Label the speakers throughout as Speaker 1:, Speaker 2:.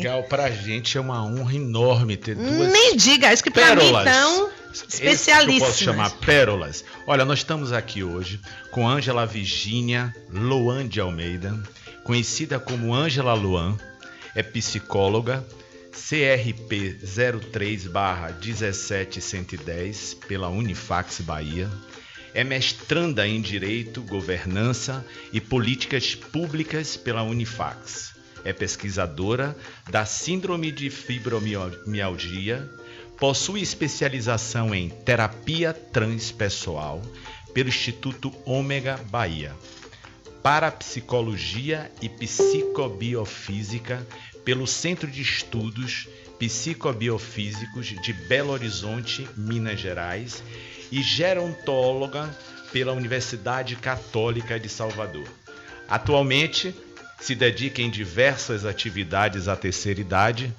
Speaker 1: Gal, pra gente é uma honra enorme ter duas
Speaker 2: Nem diga, isso que pra mim tão especialíssimas.
Speaker 1: Eu posso chamar pérolas. Olha, nós estamos aqui hoje com Ângela Virgínia Loan de Almeida, conhecida como Ângela Loan, é psicóloga, CRP 03/17110 pela Unifax Bahia, é mestranda em Direito, Governança e Políticas Públicas pela Unifax. É pesquisadora da Síndrome de Fibromialgia, possui especialização em Terapia Transpessoal pelo Instituto Ômega Bahia, Parapsicologia e Psicobiofísica pelo Centro de Estudos Psicobiofísicos de Belo Horizonte, Minas Gerais, e gerontóloga pela Universidade Católica de Salvador. Atualmente, se dedica em diversas atividades à terceira idade,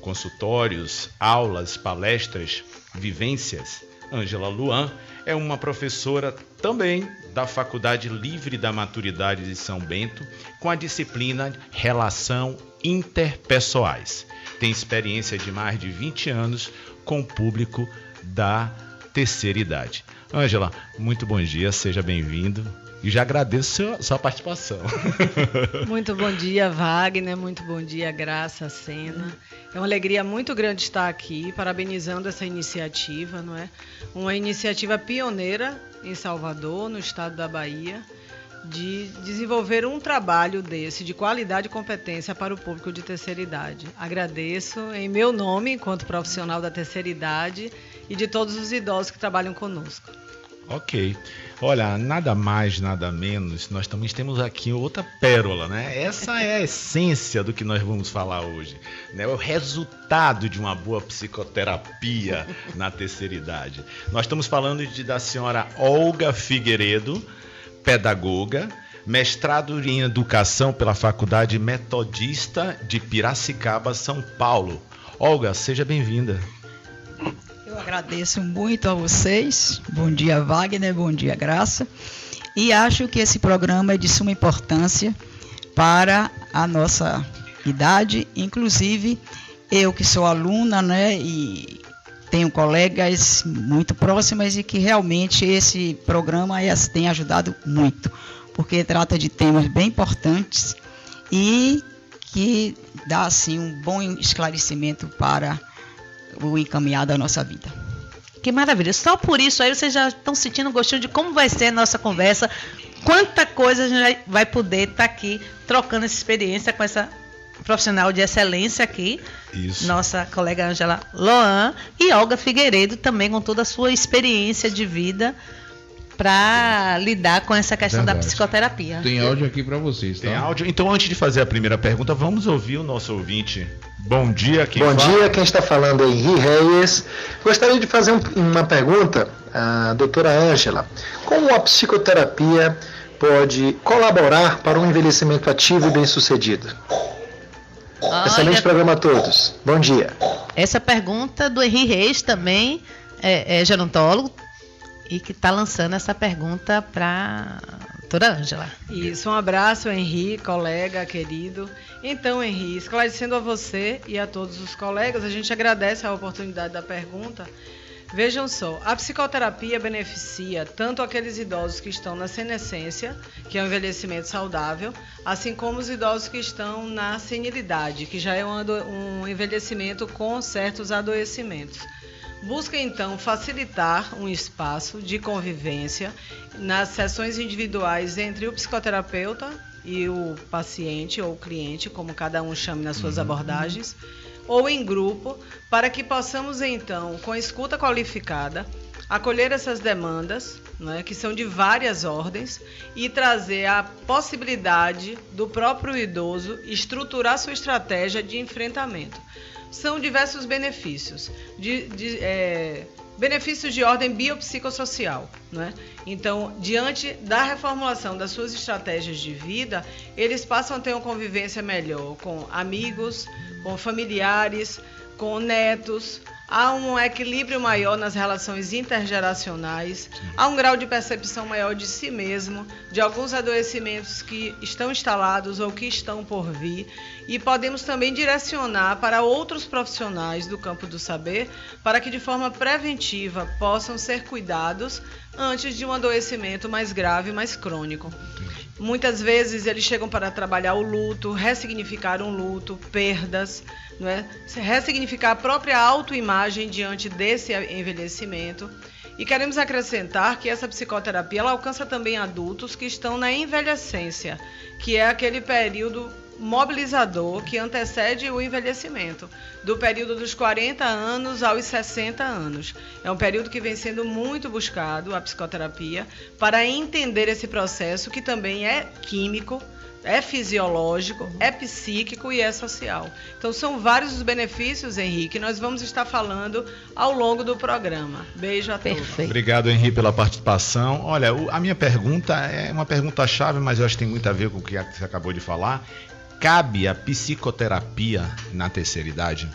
Speaker 1: consultórios, aulas, palestras, vivências. Ângela Loan é uma professora também da Faculdade Livre da Maturidade de São Bento, com a disciplina Relação Interpessoais. Tem experiência de mais de 20 anos com o público da terceira idade. Ângela, muito bom dia, seja bem-vindo. E já agradeço sua participação.
Speaker 3: Muito bom dia, Wagner. Muito bom dia, Graça, Sena. É uma alegria muito grande estar aqui, parabenizando essa iniciativa, não é? Uma iniciativa pioneira em Salvador, no estado da Bahia, de desenvolver um trabalho desse, de qualidade e competência para o público de terceira idade. Agradeço em meu nome, enquanto profissional da terceira idade, e de todos os idosos que trabalham conosco.
Speaker 1: Ok. Olha, nada mais, nada menos, nós também temos aqui outra pérola, né? Essa é a essência do que nós vamos falar hoje, né? O resultado de uma boa psicoterapia na terceira idade. Nós estamos falando da senhora Olga Figueiredo, pedagoga, mestrado em Educação pela Faculdade Metodista de Piracicaba, São Paulo. Olga, seja bem-vinda.
Speaker 4: Eu agradeço muito a vocês. Bom dia, Wagner. Bom dia, Graça. E acho que esse programa é de suma importância para a nossa idade. Inclusive, eu que sou aluna, né, e tenho colegas muito próximas e que realmente esse programa tem ajudado muito, porque trata de temas bem importantes e que dá, assim, um bom esclarecimento para o encaminhar da nossa vida.
Speaker 2: Que maravilha. Só por isso aí vocês já estão sentindo o gostinho de como vai ser a nossa conversa, quanta coisa a gente vai poder estar aqui trocando essa experiência com essa profissional de excelência aqui, isso. Nossa colega Ângela Loan, e Olga Figueiredo também com toda a sua experiência de vida para lidar com essa questão da psicoterapia.
Speaker 5: Tem áudio aqui para vocês, tá?
Speaker 1: Tem áudio? Então, antes de fazer a primeira pergunta, vamos ouvir o nosso ouvinte. Bom dia,
Speaker 6: Bom dia, quem está falando é Henri Reyes. Gostaria de fazer uma pergunta à doutora Ângela. Como a psicoterapia pode colaborar para um envelhecimento ativo e bem-sucedido? Excelente programa a todos. Bom dia.
Speaker 2: Essa pergunta do Henri Reis também é gerontólogo e que está lançando essa pergunta para a doutora Ângela.
Speaker 3: Isso, um abraço, Henri, colega querido. Então, Henri, esclarecendo a você e a todos os colegas, a gente agradece a oportunidade da pergunta. Vejam só, a psicoterapia beneficia tanto aqueles idosos que estão na senescência, que é um envelhecimento saudável, assim como os idosos que estão na senilidade, que já é um envelhecimento com certos adoecimentos. Busca, então, facilitar um espaço de convivência nas sessões individuais entre o psicoterapeuta e o paciente ou o cliente, como cada um chame nas suas abordagens, ou em grupo, para que possamos, então, com escuta qualificada, acolher essas demandas, né, que são de várias ordens, e trazer a possibilidade do próprio idoso estruturar sua estratégia de enfrentamento. São diversos benefícios, benefícios de ordem biopsicossocial, né? Então, diante da reformulação das suas estratégias de vida, eles passam a ter uma convivência melhor com amigos, com familiares, com netos, há um equilíbrio maior nas relações intergeracionais, há um grau de percepção maior de si mesmo, de alguns adoecimentos que estão instalados ou que estão por vir, e podemos também direcionar para outros profissionais do campo do saber para que de forma preventiva possam ser cuidados antes de um adoecimento mais grave, mais crônico. Muitas vezes eles chegam para trabalhar o luto, ressignificar um luto, perdas, não é? Ressignificar a própria autoimagem diante desse envelhecimento. E queremos acrescentar que essa psicoterapia ela alcança também adultos que estão na envelhecência, que é aquele período mobilizador que antecede o envelhecimento, do período dos 40 anos aos 60 anos. É um período que vem sendo muito buscado, a psicoterapia, para entender esse processo que também é químico, é fisiológico, é psíquico e é social. Então são vários os benefícios, Henrique, que nós vamos estar falando ao longo do programa. Beijo a todos.
Speaker 1: Obrigado, Henrique, pela participação. Olha, a minha pergunta é uma pergunta-chave, mas eu acho que tem muito a ver com o que você acabou de falar. Cabe a psicoterapia na terceira idade?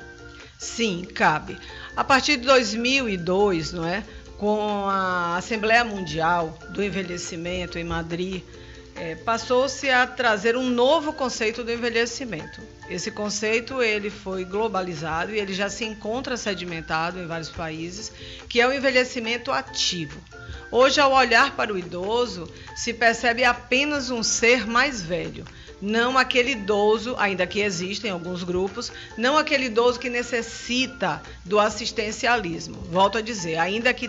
Speaker 3: Sim, cabe. A partir de 2002, não é? Com a Assembleia Mundial do Envelhecimento em Madrid, passou-se a trazer um novo conceito do envelhecimento. Esse conceito ele foi globalizado e ele já se encontra sedimentado em vários países, que é o envelhecimento ativo. Hoje, ao olhar para o idoso, se percebe apenas um ser mais velho. Não aquele idoso, ainda que existem alguns grupos, não aquele idoso que necessita do assistencialismo. Volto a dizer, ainda que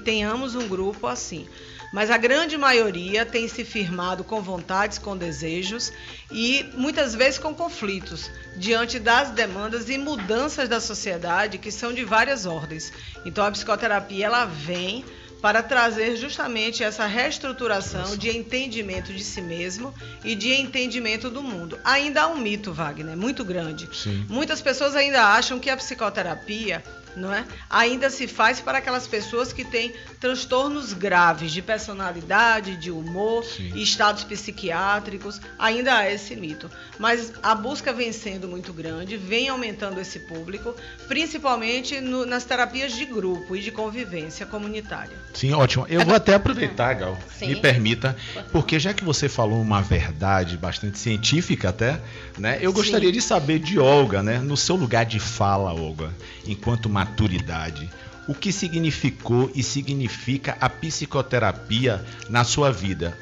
Speaker 3: tenhamos um grupo assim. Mas a grande maioria tem se firmado com vontades, com desejos e muitas vezes com conflitos diante das demandas e mudanças da sociedade que são de várias ordens. Então a psicoterapia ela vem para trazer justamente essa reestruturação de entendimento de si mesmo e de entendimento do mundo. Ainda há um mito, Wagner, muito grande.
Speaker 1: Sim.
Speaker 3: Muitas pessoas ainda acham que a psicoterapia, não é, ainda se faz para aquelas pessoas que têm transtornos graves de personalidade, de humor, e estados psiquiátricos. Ainda há esse mito. Mas a busca vem sendo muito grande, vem aumentando esse público, principalmente nas terapias de grupo e de convivência comunitária.
Speaker 1: Sim, ótimo. Eu vou até aproveitar, Gal,
Speaker 2: Sim.
Speaker 1: me permita, porque já que você falou uma verdade bastante científica até, né, eu gostaria de saber de Olga, né, no seu lugar de fala, Olga, enquanto maturidade, o que significou e significa a psicoterapia na sua vida?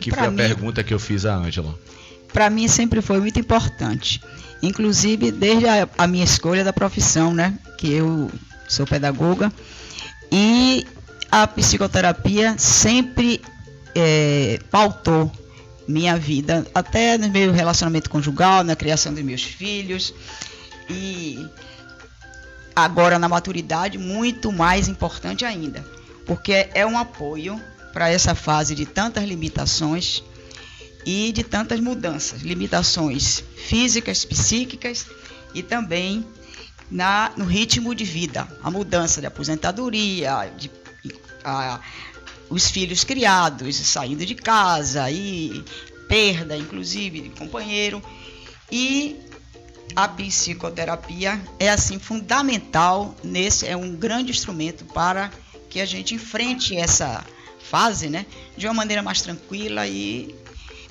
Speaker 1: Que foi a pergunta que eu fiz à Ângela.
Speaker 4: Para mim sempre foi muito importante, inclusive desde a minha escolha da profissão, né, que eu sou pedagoga, e a psicoterapia sempre pautou minha vida, até no meu relacionamento conjugal, na criação dos meus filhos, e agora na maturidade muito mais importante ainda, porque é um apoio para essa fase de tantas limitações e de tantas mudanças, limitações físicas, psíquicas e também no ritmo de vida, a mudança de aposentadoria, os filhos criados, saindo de casa e perda, inclusive, de companheiro. E a psicoterapia é assim fundamental, é um grande instrumento para que a gente enfrente essa fase, né, de uma maneira mais tranquila e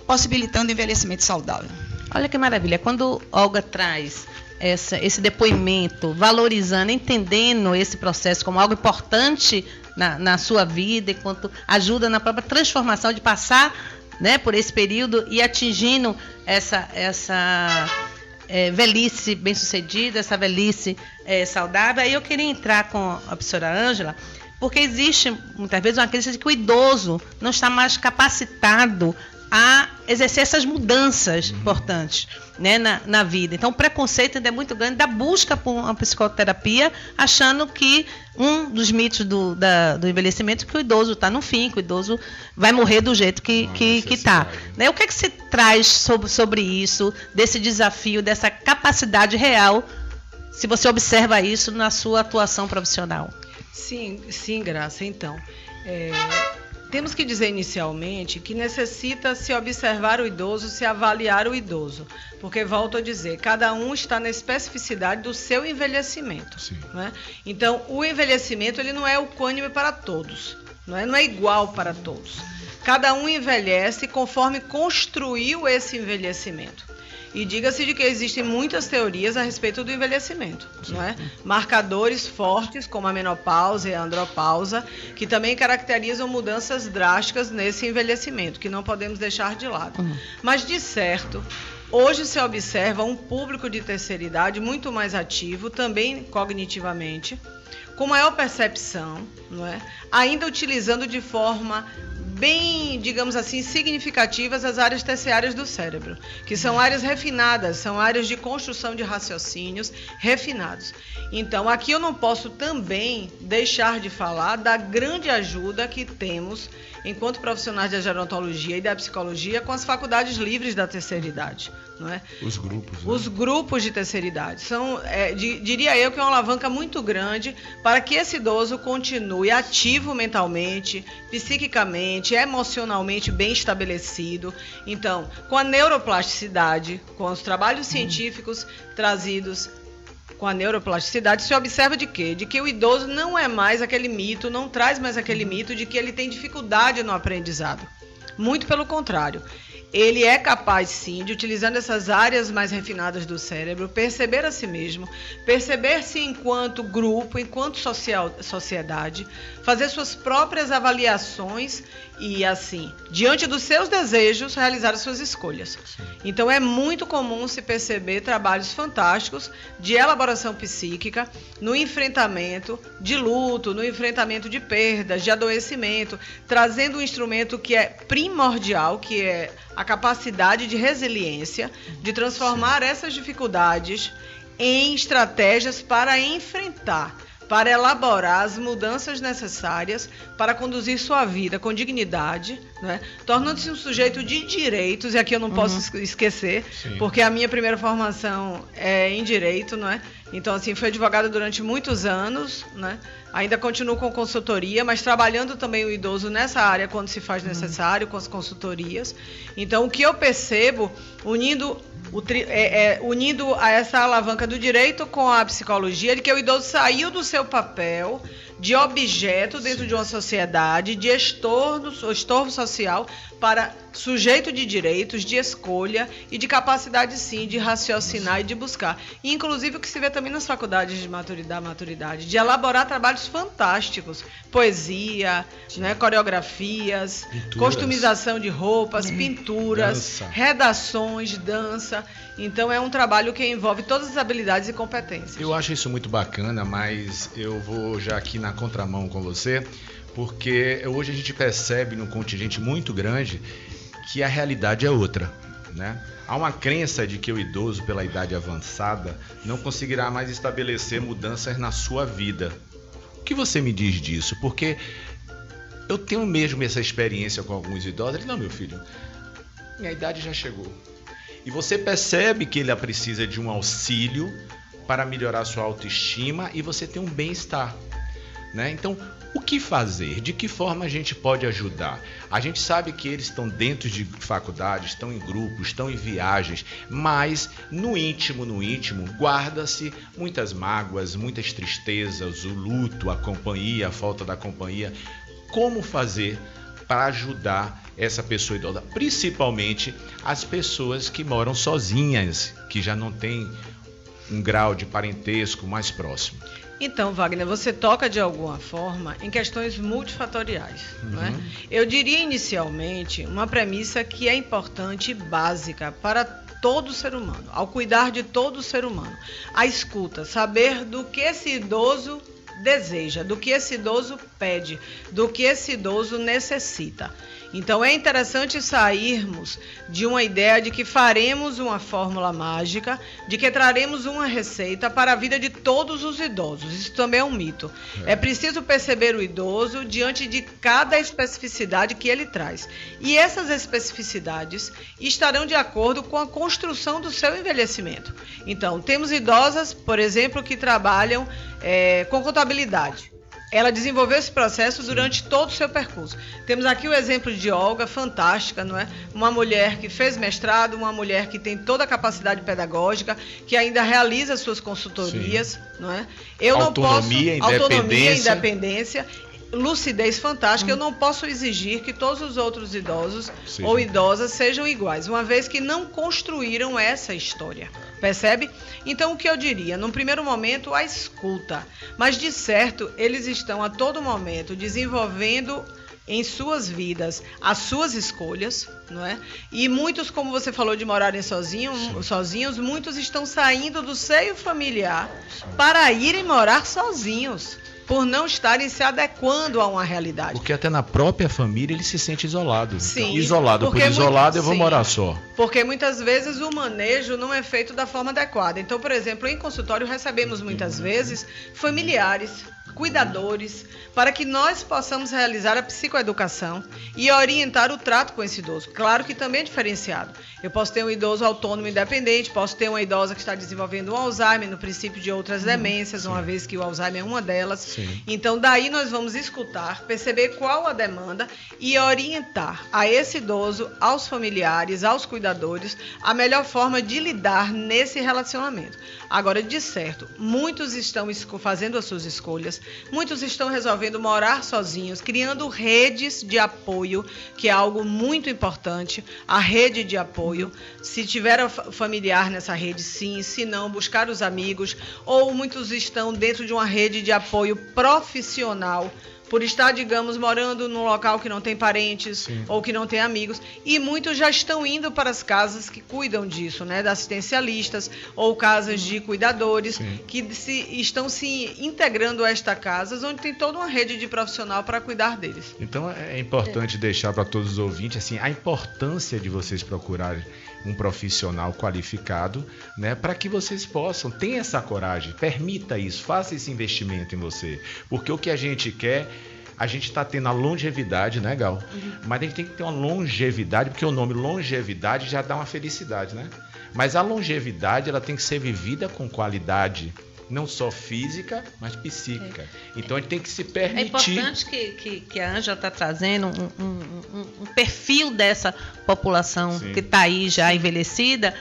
Speaker 4: possibilitando envelhecimento saudável.
Speaker 2: Olha que maravilha, quando Olga traz esse depoimento, valorizando, entendendo esse processo como algo importante na sua vida, enquanto ajuda na própria transformação de passar, né, por esse período e atingindo essa velhice bem-sucedida, essa velhice saudável. Aí eu queria entrar com a professora Ângela, porque existe muitas vezes uma crença de que o idoso não está mais capacitado a exercer essas mudanças importantes, né, na vida. Então o preconceito ainda é muito grande da busca por uma psicoterapia, achando que um dos mitos do envelhecimento é que o idoso está no fim, que o idoso vai morrer do jeito que está. Né? O que é que você traz sobre isso, desse desafio, dessa capacidade real, se você observa isso na sua atuação profissional?
Speaker 3: Sim, Graça. Então, Temos que dizer inicialmente que necessita se observar o idoso, se avaliar o idoso. Porque, volto a dizer, cada um está na especificidade do seu envelhecimento. Né? Então, o envelhecimento ele não é equânime para todos, não é igual para todos. Cada um envelhece conforme construiu esse envelhecimento. E diga-se de que existem muitas teorias a respeito do envelhecimento, não é? Marcadores fortes, como a menopausa e a andropausa, que também caracterizam mudanças drásticas nesse envelhecimento, que não podemos deixar de lado. Mas, de certo, hoje se observa um público de terceira idade muito mais ativo, também cognitivamente, com maior percepção, não é? Ainda utilizando de forma bem, digamos assim, significativas as áreas terciárias do cérebro, que são áreas refinadas, são áreas de construção de raciocínios refinados. Então, aqui eu não posso também deixar de falar da grande ajuda que temos, enquanto profissionais da gerontologia e da psicologia, com as faculdades livres da terceira idade. Não é?
Speaker 1: Os grupos. Né?
Speaker 3: Os grupos de terceira idade. São, diria eu, que é uma alavanca muito grande para que esse idoso continue ativo mentalmente, psiquicamente, emocionalmente bem estabelecido. Então, com a neuroplasticidade, com os trabalhos científicos trazidos com a neuroplasticidade, se observa de quê? De que o idoso não é mais aquele mito, não traz mais aquele mito de que ele tem dificuldade no aprendizado. Muito pelo contrário. Ele é capaz, sim, de, utilizando essas áreas mais refinadas do cérebro, perceber a si mesmo, perceber-se enquanto grupo, enquanto sociedade, fazer suas próprias avaliações e, assim, diante dos seus desejos, realizar as suas escolhas. Sim. Então, é muito comum se perceber trabalhos fantásticos de elaboração psíquica no enfrentamento de luto, no enfrentamento de perdas, de adoecimento, trazendo um instrumento que é primordial, que é a capacidade de resiliência, de transformar essas dificuldades em estratégias para enfrentar, para elaborar as mudanças necessárias para conduzir sua vida com dignidade, né? Tornando-se um sujeito de direitos, e aqui eu não posso esquecer, porque a minha primeira formação é em direito, não é? Então, assim, fui advogada durante muitos anos, né? Ainda continuo com consultoria, mas trabalhando também o idoso nessa área quando se faz necessário, com as consultorias. Então, o que eu percebo, unindo a essa alavanca do direito com a psicologia, de que o idoso saiu do seu papel de objeto dentro de uma sociedade, de estorvo social, para sujeito de direitos, de escolha e de capacidade, sim, de raciocinar e de buscar. E, inclusive, o que se vê também nas faculdades de maturidade, de elaborar trabalhos fantásticos, poesia, né, coreografias, customização de roupas, pinturas, redações, dança. Então, é um trabalho que envolve todas as habilidades e competências.
Speaker 1: Eu acho isso muito bacana, mas eu vou já aqui na contramão com você, porque hoje a gente percebe num contingente muito grande que a realidade é outra, né? Há uma crença de que o idoso, pela idade avançada, não conseguirá mais estabelecer mudanças na sua vida. O que você me diz disso? Porque eu tenho mesmo essa experiência com alguns idosos. Eles, não, meu filho, minha idade já chegou. E você percebe que ele precisa de um auxílio para melhorar sua autoestima e você tem um bem-estar, né? Então, o que fazer? De que forma a gente pode ajudar? A gente sabe que eles estão dentro de faculdades, estão em grupos, estão em viagens, mas no íntimo, guarda-se muitas mágoas, muitas tristezas, o luto, a companhia, a falta da companhia. Como fazer para ajudar essa pessoa idosa? Principalmente as pessoas que moram sozinhas, que já não têm um grau de parentesco mais próximo.
Speaker 3: Então, Wagner, você toca de alguma forma em questões multifatoriais. Né? Eu diria inicialmente uma premissa que é importante e básica para todo ser humano, ao cuidar de todo ser humano. A escuta, saber do que esse idoso deseja, do que esse idoso pede, do que esse idoso necessita. Então é interessante sairmos de uma ideia de que faremos uma fórmula mágica, de que traremos uma receita para a vida de todos os idosos. Isso também é um mito. É preciso perceber o idoso diante de cada especificidade que ele traz. E essas especificidades estarão de acordo com a construção do seu envelhecimento. Então, temos idosas, por exemplo, que trabalham com contabilidade. ela desenvolveu esse processo durante todo o seu percurso. Temos aqui o exemplo de Olga, fantástica, não é? Uma mulher que fez mestrado, uma mulher que tem toda a capacidade pedagógica, que ainda realiza suas consultorias, não é?
Speaker 1: Autonomia,
Speaker 3: independência, lucidez fantástica. Eu não posso exigir que todos os outros idosos ou idosas sejam iguais, uma vez que não construíram essa história. Percebe? Então, o que eu diria? Num primeiro momento, a escuta. Mas, de certo, eles estão a todo momento desenvolvendo em suas vidas as suas escolhas, não é? E muitos, como você falou de morarem sozinhos, muitos estão saindo do seio familiar para irem morar sozinhos, por não estarem se adequando a uma realidade.
Speaker 1: Porque até na própria família ele se sente isolado.
Speaker 3: Sim.
Speaker 1: Então, isolado por isolado, eu vou morar só.
Speaker 3: Porque muitas vezes o manejo não é feito da forma adequada. Então, por exemplo, em consultório recebemos muitas vezes familiares, cuidadores, para que nós possamos realizar a psicoeducação e orientar o trato com esse idoso. Claro que também é diferenciado. Eu posso ter um idoso autônomo independente, posso ter uma idosa que está desenvolvendo um Alzheimer, no princípio de outras demências, uma vez que o Alzheimer é uma delas. Sim. Então, daí nós vamos escutar, perceber qual a demanda e orientar a esse idoso, aos familiares, aos cuidadores, a melhor forma de lidar nesse relacionamento. Agora, de certo, muitos estão fazendo as suas escolhas, muitos estão resolvendo morar sozinhos, criando redes de apoio, que é algo muito importante, a rede de apoio. Se tiver familiar nessa rede, sim, se não, buscar os amigos, ou muitos estão dentro de uma rede de apoio profissional, por estar, digamos, morando num local que não tem parentes, sim, ou que não tem amigos. E muitos já estão indo para as casas que cuidam disso, né? Das assistencialistas ou casas de cuidadores, sim, que estão se integrando a estas casas, onde tem toda uma rede de profissional para cuidar deles.
Speaker 1: Então é importante deixar para todos os ouvintes assim, a importância de vocês procurarem um profissional qualificado, né, para que vocês possam ter essa coragem, permita isso, faça esse investimento em você, porque o que a gente quer, a gente está tendo a longevidade, né, Gal? Mas a gente tem que ter uma longevidade, porque o nome longevidade já dá uma felicidade, né? Mas a longevidade, ela tem que ser vivida com qualidade, não só física, mas psíquica. Então a gente tem que se permitir.
Speaker 2: É importante que a Ângela está trazendo um perfil dessa população, sim, que está aí já envelhecida,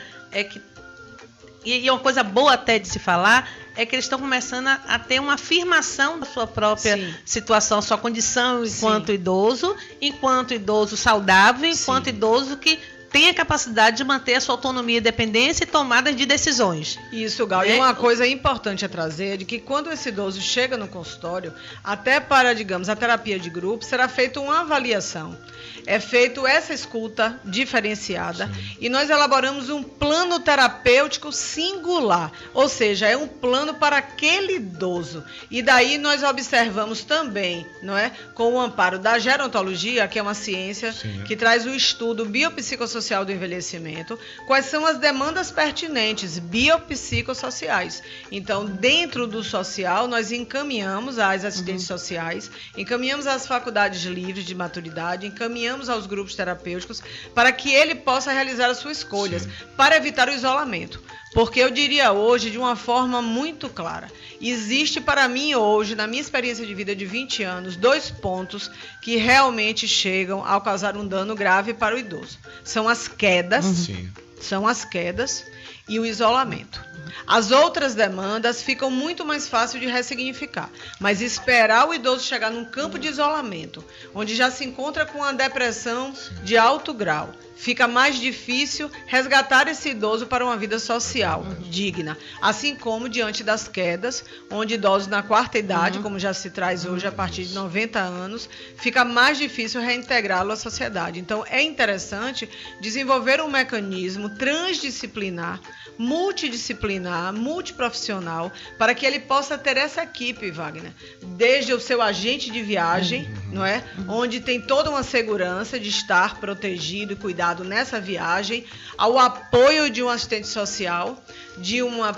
Speaker 2: e uma coisa boa até de se falar é que eles estão começando a ter uma afirmação da sua própria, sim, situação, sua condição enquanto, sim, idoso saudável, enquanto, sim, idoso que tem a capacidade de manter a sua autonomia e dependência e tomada de decisões.
Speaker 3: Isso, Gal. E uma coisa importante a trazer é de que quando esse idoso chega no consultório, até para, digamos, a terapia de grupo, será feita uma avaliação. É feita essa escuta diferenciada, sim, e nós elaboramos um plano terapêutico singular, ou seja, é um plano para aquele idoso. E daí nós observamos também, não é, com o amparo da gerontologia, que é uma ciência, sim, que traz o estudo biopsicossocial do envelhecimento, quais são as demandas pertinentes biopsicossociais. Então, dentro do social, nós encaminhamos às assistentes, uhum, sociais, encaminhamos às faculdades livres de maturidade, encaminhamos aos grupos terapêuticos para que ele possa realizar as suas escolhas, sim, para evitar o isolamento. Porque eu diria hoje, de uma forma muito clara, existe para mim hoje, na minha experiência de vida de 20 anos, 2 pontos que realmente chegam a causar um dano grave para o idoso. São as quedas, uhum, são as quedas e o isolamento. As outras demandas ficam muito mais fáceis de ressignificar, mas esperar o idoso chegar num campo de isolamento, onde já se encontra com uma depressão de alto grau, fica mais difícil resgatar esse idoso para uma vida social, uhum, digna. Assim como diante das quedas, onde idosos na quarta idade, uhum, como já se traz hoje a partir de 90 anos, fica mais difícil reintegrá-lo à sociedade. Então é interessante desenvolver um mecanismo transdisciplinar, multidisciplinar, multiprofissional, para que ele possa ter essa equipe, Wagner, desde o seu agente de viagem, uhum, não é? Onde tem toda uma segurança de estar protegido e cuidado nessa viagem, ao apoio de um assistente social, de uma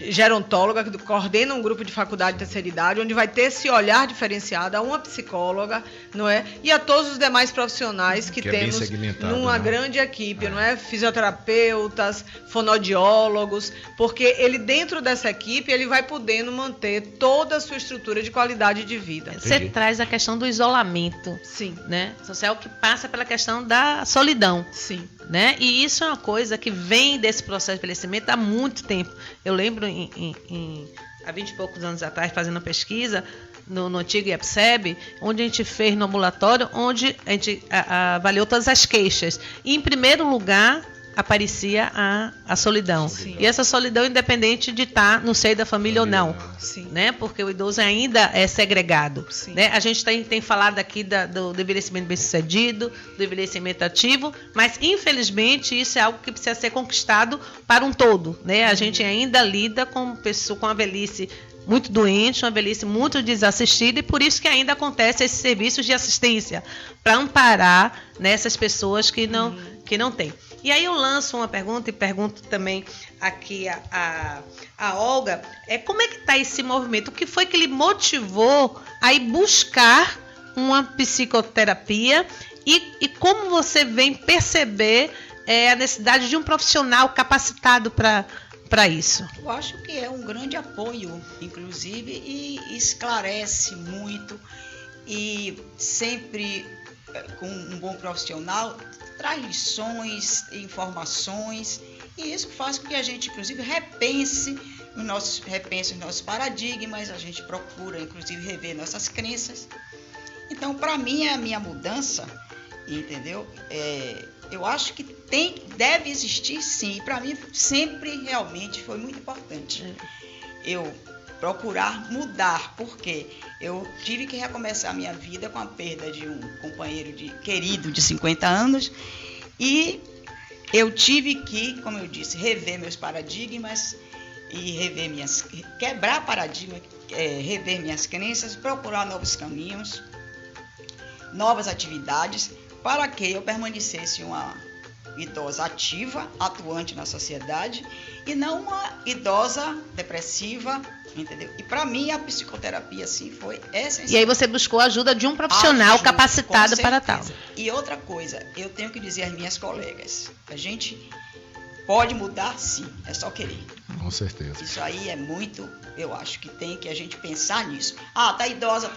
Speaker 3: gerontóloga, que coordena um grupo de faculdade de terceira idade, onde vai ter esse olhar diferenciado a uma psicóloga, não é? E a todos os demais profissionais que temos numa grande equipe, não é? Fisioterapeutas, fonoaudiólogos, porque ele, dentro dessa equipe, ele vai podendo manter toda a sua estrutura de qualidade de vida.
Speaker 2: Você traz a questão do isolamento,
Speaker 3: sim,
Speaker 2: né? Social, que passa pela questão da solidão.
Speaker 3: Sim.
Speaker 2: Né? E isso é uma coisa que vem desse processo de envelhecimento há muito tempo. Eu lembro, há 20 e poucos anos atrás, fazendo uma pesquisa no antigo IEPSEB, onde a gente fez no ambulatório, onde a gente avaliou todas as queixas. E, em primeiro lugar, aparecia a solidão.
Speaker 3: Sim.
Speaker 2: E essa solidão, independente de estar no seio da família ou não.
Speaker 3: Sim.
Speaker 2: Né? Porque o idoso ainda é segregado. Né? A gente tem falado aqui do envelhecimento bem-sucedido, do envelhecimento ativo, mas, infelizmente, isso é algo que precisa ser conquistado para um todo. Né? A gente ainda lida com a velhice muito doente, uma velhice muito desassistida, e por isso que ainda acontece esses serviços de assistência, para amparar nessas pessoas que não têm. E aí eu lanço uma pergunta e pergunto também aqui a Olga, como é que está esse movimento? O que foi que lhe motivou a ir buscar uma psicoterapia e como você vem perceber a necessidade de um profissional capacitado para isso?
Speaker 4: Eu acho que é um grande apoio, inclusive, e esclarece muito, e sempre com um bom profissional traz lições, informações, e isso faz com que a gente, inclusive, repense os nossos paradigmas, a gente procura, inclusive, rever nossas crenças. Então, para mim, a minha mudança, entendeu? Eu acho que deve existir, sim. Para mim, sempre realmente foi muito importante eu procurar mudar, porque eu tive que recomeçar a minha vida com a perda de um companheiro querido de 50 anos, e eu tive que, como eu disse, rever meus paradigmas e quebrar paradigmas, rever minhas crenças, procurar novos caminhos, novas atividades, para que eu permanecesse uma idosa ativa, atuante na sociedade, e não uma idosa depressiva, entendeu? E para mim a psicoterapia, sim, foi essencial.
Speaker 2: E aí você buscou a ajuda de um profissional capacitado para tal.
Speaker 4: E outra coisa, eu tenho que dizer às minhas colegas, a gente pode mudar, sim, é só querer.
Speaker 1: Com certeza.
Speaker 4: Isso aí é muito, eu acho que tem que a gente pensar nisso. Tá idosa,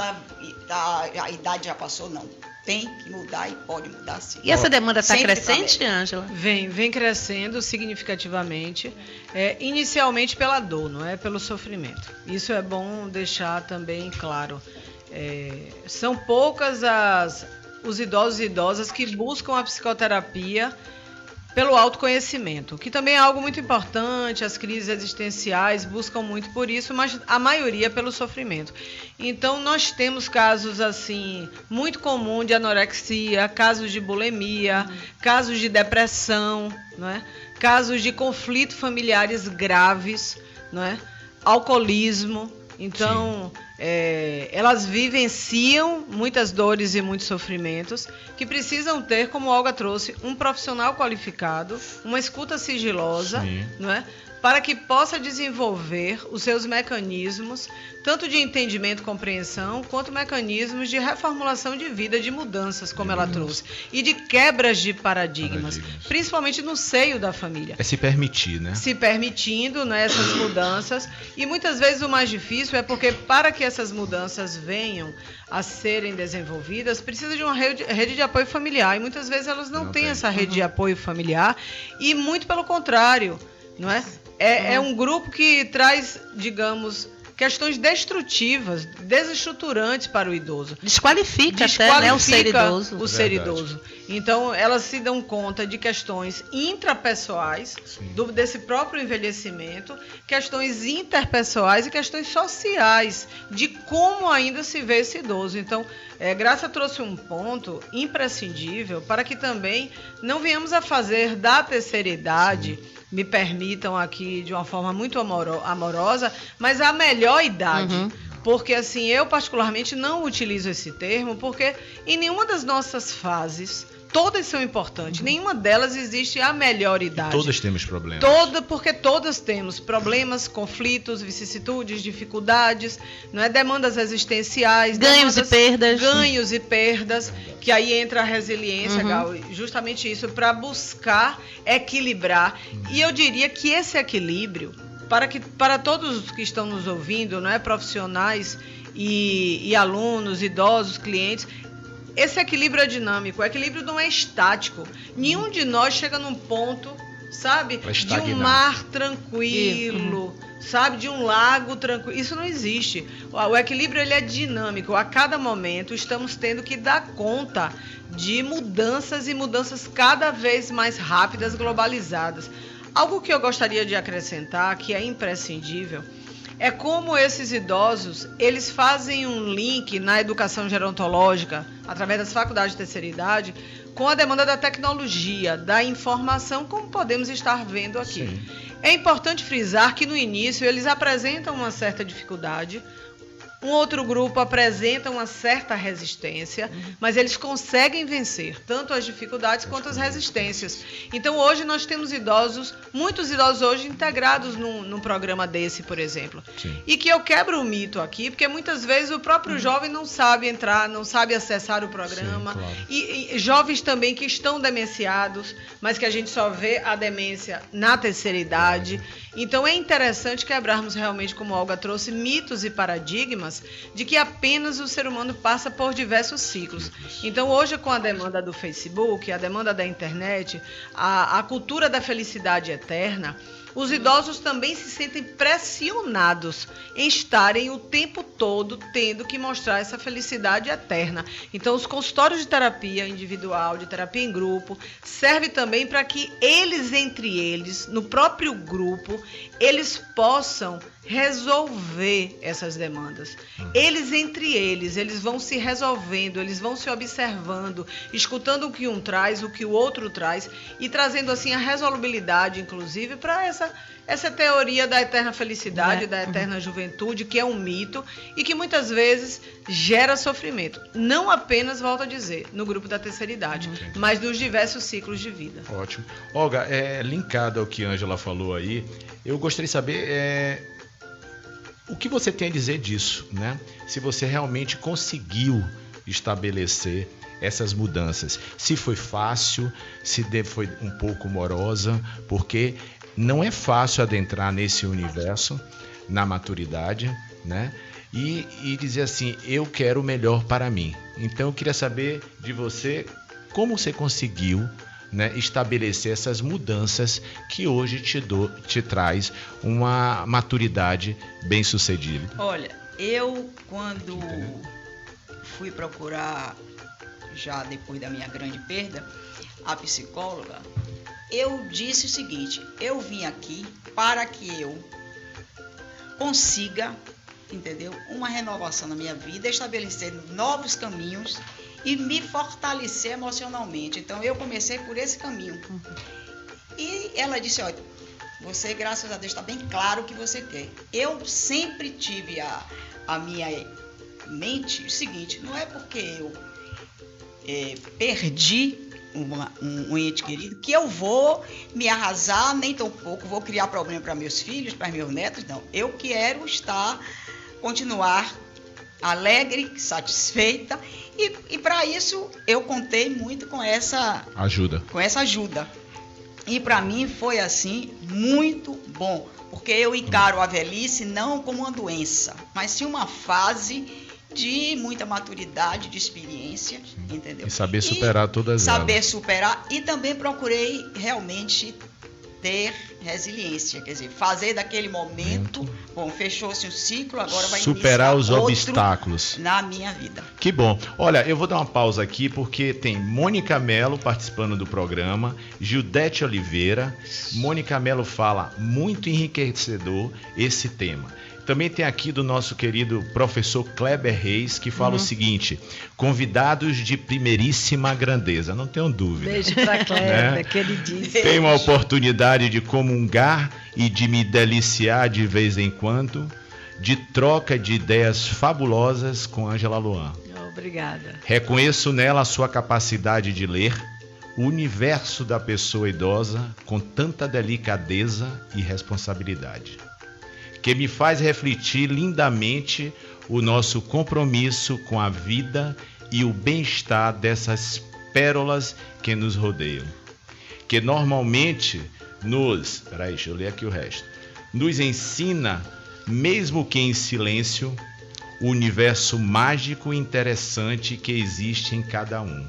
Speaker 4: a idade já passou, não. Tem que mudar e pode mudar, sim.
Speaker 2: E essa demanda está crescente, Ângela?
Speaker 3: Vem crescendo significativamente, inicialmente pela dor, não é pelo sofrimento. Isso é bom deixar também claro. São poucas os idosos e idosas que buscam a psicoterapia pelo autoconhecimento, que também é algo muito importante. As crises existenciais buscam muito por isso, mas a maioria pelo sofrimento. Então, nós temos casos assim muito comuns de anorexia, casos de bulimia, casos de depressão, não é? Casos de conflitos familiares graves, não é? Alcoolismo. Então, elas vivenciam muitas dores e muitos sofrimentos que precisam ter, como a Olga trouxe, um profissional qualificado, uma escuta sigilosa, não é? Para que possa desenvolver os seus mecanismos, tanto de entendimento e compreensão, quanto mecanismos de reformulação de vida, de mudanças, como ela trouxe, e de quebras de paradigmas, principalmente no seio da família.
Speaker 1: Se permitir, né? Se
Speaker 3: permitindo, né, essas mudanças, e muitas vezes o mais difícil é porque, para que essas mudanças venham a serem desenvolvidas, precisa de uma rede de apoio familiar, e muitas vezes elas não têm essa rede de apoio familiar, e muito pelo contrário, não é? É um grupo que traz, digamos, questões destrutivas, desestruturantes para o idoso.
Speaker 2: Desqualifica até, né, o ser idoso.
Speaker 3: O ser idoso. Então, elas se dão conta de questões intrapessoais, desse próprio envelhecimento, questões interpessoais e questões sociais, de como ainda se vê esse idoso. Então, Graça trouxe um ponto imprescindível para que também não venhamos a fazer da terceira idade, me permitam aqui de uma forma muito amorosa, mas a melhor idade. Porque, assim, eu particularmente não utilizo esse termo, porque em nenhuma das nossas fases, todas são importantes, nenhuma delas existe a melhor idade.
Speaker 1: Todas temos problemas.
Speaker 3: Porque todas temos problemas, conflitos, vicissitudes, dificuldades, não é? Demandas existenciais,
Speaker 2: ganhos e perdas,
Speaker 3: que aí entra a resiliência, Gal, justamente isso, para buscar equilibrar. E eu diria que esse equilíbrio, para todos que estão nos ouvindo, não é, profissionais e alunos, idosos, clientes, esse equilíbrio é dinâmico, o equilíbrio não é estático. Nenhum de nós chega num ponto, sabe, de um mar tranquilo, sabe, de um lago tranquilo. Isso não existe. O equilíbrio, ele é dinâmico. A cada momento estamos tendo que dar conta de mudanças e mudanças cada vez mais rápidas, globalizadas. Algo que eu gostaria de acrescentar, que é imprescindível, é como esses idosos, eles fazem um link na educação gerontológica, através das faculdades de terceira idade, com a demanda da tecnologia, da informação, como podemos estar vendo aqui.
Speaker 1: Sim.
Speaker 3: É importante frisar que no início eles apresentam uma certa dificuldade, um outro grupo apresenta uma certa resistência, mas eles conseguem vencer tanto as dificuldades quanto as resistências. Então hoje nós temos muitos idosos hoje integrados num programa desse, por exemplo.
Speaker 1: Sim.
Speaker 3: E que eu quebro o mito aqui, porque muitas vezes o próprio jovem não sabe entrar, não sabe acessar o programa.
Speaker 1: Sim, claro.
Speaker 3: E jovens também que estão demenciados, mas que a gente só vê a demência na terceira idade. Então é interessante quebrarmos realmente, como a Olga trouxe, mitos e paradigmas de que apenas o ser humano passa por diversos ciclos. Então hoje, com a demanda do Facebook, a demanda da internet, a cultura da felicidade eterna, os idosos também se sentem pressionados em estarem o tempo todo tendo que mostrar essa felicidade eterna. Então, os consultórios de terapia individual, de terapia em grupo, serve também para que eles, entre eles, no próprio grupo, eles possam resolver essas demandas. Eles, entre eles vão se resolvendo, eles vão se observando, escutando o que um traz, o que o outro traz e trazendo assim a resolubilidade, inclusive, para essa teoria da eterna felicidade, da eterna juventude, que é um mito e que muitas vezes gera sofrimento. Não apenas, volto a dizer, no grupo da terceira idade, mas nos diversos ciclos de vida.
Speaker 1: Ótimo. Olga, linkado ao que a Ângela falou aí, eu gostaria de saber o que você tem a dizer disso, né? Se você realmente conseguiu estabelecer essas mudanças. Se foi fácil, se foi um pouco morosa, porque não é fácil adentrar nesse universo, na maturidade, né? E dizer assim, eu quero o melhor para mim. Então eu queria saber de você como você conseguiu, né, estabelecer essas mudanças que hoje te traz uma maturidade bem sucedida.
Speaker 4: Olha, eu quando fui procurar, já depois da minha grande perda, a psicóloga, eu disse o seguinte, eu vim aqui para que eu consiga, entendeu, uma renovação na minha vida, estabelecer novos caminhos e me fortalecer emocionalmente. Então, eu comecei por esse caminho. E ela disse, olha, você, graças a Deus, está bem claro o que você quer. Eu sempre tive a minha mente o seguinte, não é porque eu perdi um ente querido que eu vou me arrasar, nem tão pouco, vou criar problema para meus filhos, para meus netos, não. Eu quero continuar alegre, satisfeita, e para isso eu contei muito com essa ajuda. E para mim foi assim muito bom, porque eu encaro a velhice não como uma doença, mas sim uma fase de muita maturidade, de experiência, entendeu?
Speaker 1: E saber superar todas elas.
Speaker 4: Saber superar, e também procurei realmente ter resiliência, quer dizer, fazer daquele momento, bom, fechou-se um ciclo, agora vai
Speaker 1: superar os obstáculos
Speaker 4: na minha vida.
Speaker 1: Que bom. Olha, eu vou dar uma pausa aqui porque tem Mônica Mello participando do programa, Gildete Oliveira. Mônica Mello fala muito enriquecedor esse tema. Também tem aqui do nosso querido professor Kleber Reis, que fala o seguinte, convidados de primeiríssima grandeza, não tenho dúvida.
Speaker 3: Beijo para Kleber, né? Que ele diz.
Speaker 1: Tenho uma oportunidade de comungar e de me deliciar de vez em quando. de troca de ideias fabulosas com Ângela Luan.
Speaker 3: Obrigada.
Speaker 1: Reconheço nela a sua capacidade de ler o universo da pessoa idosa com tanta delicadeza e responsabilidade, que me faz refletir lindamente o nosso compromisso com a vida e o bem-estar dessas pérolas que nos rodeiam, que normalmente nos ensina, mesmo que em silêncio, o universo mágico e interessante que existe em cada um.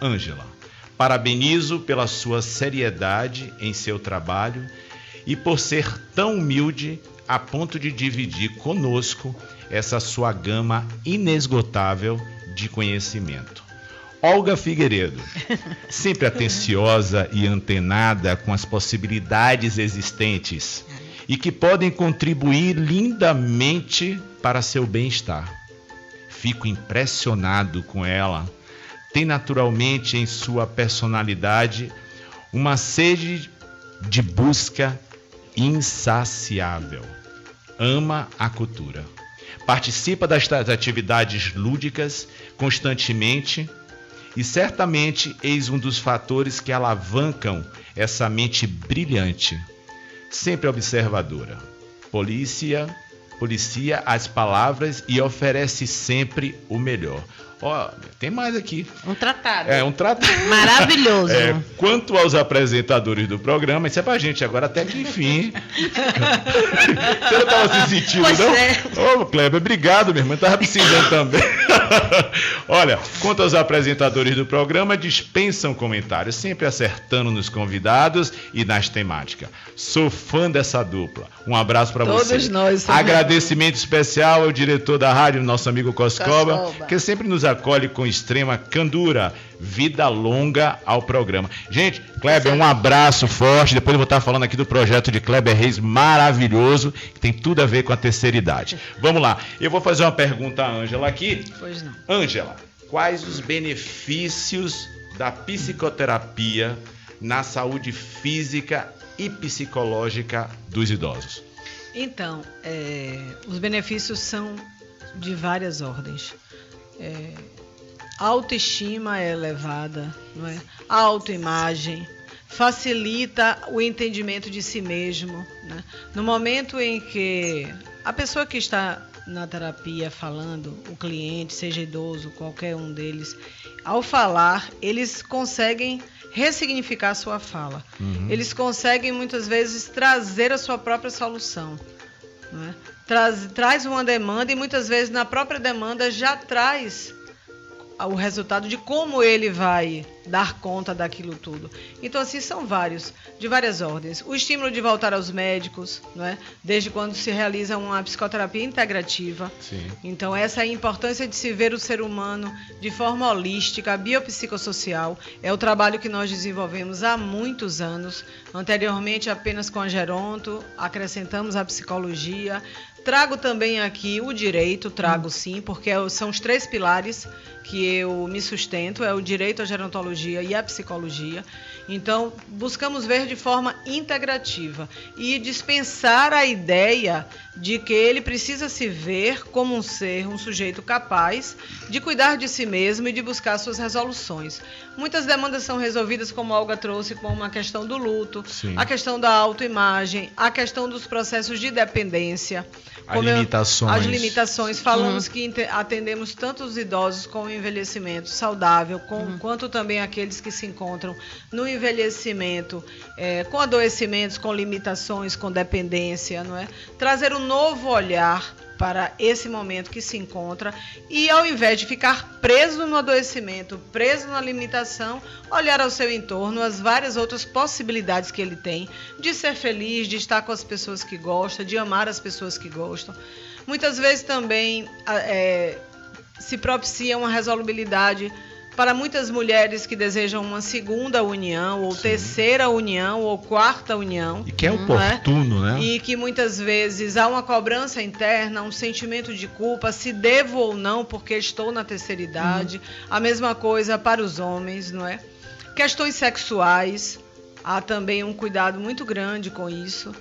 Speaker 1: Ângela, parabenizo pela sua seriedade em seu trabalho e por ser tão humilde a ponto de dividir conosco essa sua gama inesgotável de conhecimento. Olga Figueiredo, sempre atenciosa e antenada com as possibilidades existentes e que podem contribuir lindamente para seu bem-estar. Fico impressionado com ela. Tem naturalmente em sua personalidade uma sede de busca insaciável. Ama a cultura. Participa das atividades lúdicas constantemente e certamente eis um dos fatores que alavancam essa mente brilhante, sempre observadora. Policia as palavras e oferece sempre o melhor. Ó, tem mais aqui.
Speaker 2: Um tratado.
Speaker 1: Um tratado.
Speaker 2: Maravilhoso.
Speaker 1: Quanto aos apresentadores do programa, isso é pra gente agora até que enfim. Você não estava se sentindo,
Speaker 2: pois
Speaker 1: não? Ô, Kleber, obrigado, minha irmã. Estava precisando também. Olha, quanto aos apresentadores do programa, dispensam comentários, sempre acertando nos convidados e nas temáticas. Sou fã dessa dupla. Um abraço para vocês.
Speaker 3: Todos nós também.
Speaker 1: Agradecimento especial ao diretor da rádio, nosso amigo Coscoba, que sempre nos acolhe com extrema candura. Vida longa ao programa. Gente, Kleber, um abraço forte. Depois eu vou estar falando aqui do projeto de Kleber Reis, maravilhoso, que tem tudo a ver com a terceira idade. Vamos lá, eu vou fazer uma pergunta à Ângela aqui.
Speaker 3: Pois não.
Speaker 1: Ângela, quais os benefícios da psicoterapia na saúde física e psicológica dos idosos?
Speaker 3: Então, os benefícios são de várias ordens. A autoestima é elevada, não é? A autoimagem facilita o entendimento de si mesmo, né? No momento em que a pessoa que está na terapia falando, o cliente, seja idoso, qualquer um deles, ao falar, eles conseguem ressignificar a sua fala. Eles conseguem muitas vezes trazer a sua própria solução, não é? Traz uma demanda e muitas vezes na própria demanda já traz o resultado de como ele vai dar conta daquilo tudo. Então, assim, são de várias ordens. O estímulo de voltar aos médicos, não é? Desde quando se realiza uma psicoterapia integrativa.
Speaker 1: Sim.
Speaker 3: Então, essa é a importância de se ver o ser humano de forma holística, biopsicossocial. É o trabalho que nós desenvolvemos há muitos anos. Anteriormente, apenas com a Geronto, acrescentamos a psicologia. Trago também aqui o direito, sim, porque são os 3 pilares que eu me sustento, é o direito, a gerontologia e a psicologia. Então, buscamos ver de forma integrativa e dispensar a ideia de que ele precisa se ver como um ser, um sujeito capaz de cuidar de si mesmo e de buscar suas resoluções. Muitas demandas são resolvidas, como a Olga trouxe, como a questão do luto,
Speaker 1: Sim.
Speaker 3: a questão da autoimagem, a questão dos processos de dependência. As limitações. Falamos que atendemos tanto os idosos com o envelhecimento saudável, quanto também aqueles que se encontram no envelhecimento com adoecimentos, com limitações, com dependência, não é? Trazer um novo olhar para esse momento que se encontra e, ao invés de ficar preso no adoecimento, preso na limitação, olhar ao seu entorno, as várias outras possibilidades que ele tem de ser feliz, de estar com as pessoas que gosta, de amar as pessoas que gostam. Muitas vezes também se propicia uma resolubilidade para muitas mulheres que desejam uma segunda união, ou terceira união, ou quarta união.
Speaker 1: E que é oportuno, né?
Speaker 3: E que muitas vezes há uma cobrança interna, um sentimento de culpa, se devo ou não, porque estou na terceira idade. A mesma coisa para os homens, não é? Questões sexuais, há também um cuidado muito grande com isso.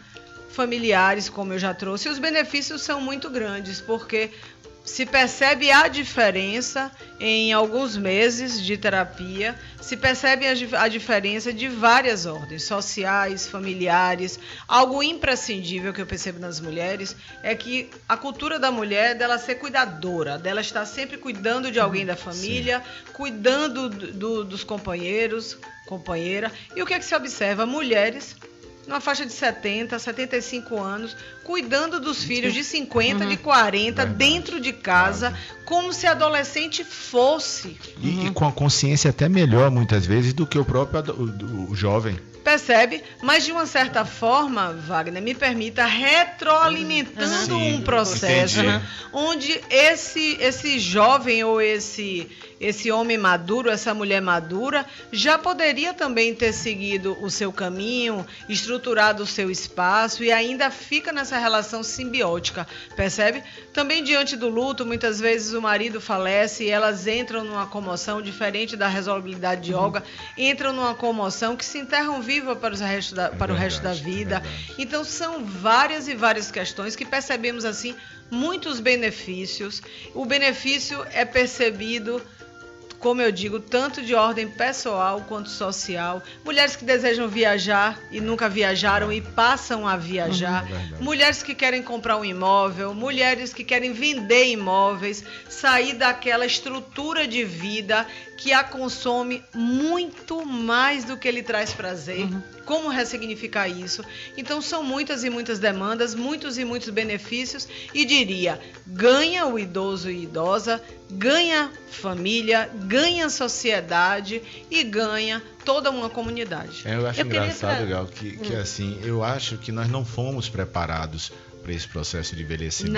Speaker 3: familiares, como eu já trouxe. E os benefícios são muito grandes, porque se percebe a diferença em alguns meses de terapia, se percebe a diferença de várias ordens, sociais, familiares. Algo imprescindível que eu percebo nas mulheres é que a cultura da mulher dela ser cuidadora, dela estar sempre cuidando de alguém da família, cuidando dos companheiros, companheira. E o que é que se observa? Mulheres numa faixa de 70, 75 anos, cuidando dos filhos de 50, de 40, dentro de casa, como se adolescente fosse.
Speaker 1: E com a consciência até melhor, muitas vezes, do que o próprio o jovem.
Speaker 3: Percebe? Mas, de uma certa forma, Wagner, me permita, retroalimentando um processo onde esse jovem ou esse homem maduro, essa mulher madura, já poderia também ter seguido o seu caminho, estruturado o seu espaço e ainda fica nessa relação simbiótica, percebe? Também diante do luto, muitas vezes o marido falece e elas entram numa comoção diferente da resolubilidade de Olga, entram numa comoção que se enterram viva para o resto da vida. Então são várias e várias questões que percebemos assim, muitos benefícios. O benefício é percebido, como eu digo, tanto de ordem pessoal quanto social. Mulheres que desejam viajar e nunca viajaram e passam a viajar. Mulheres que querem comprar um imóvel, mulheres que querem vender imóveis, sair daquela estrutura de vida que a consome muito mais do que lhe traz prazer. Como ressignificar isso? Então são muitas e muitas demandas, muitos e muitos benefícios e diria, ganha o idoso e idosa, ganha família, ganha sociedade e ganha toda uma comunidade.
Speaker 1: Eu acho engraçado, Gal, que assim, eu acho que nós não fomos preparados para esse processo de envelhecimento.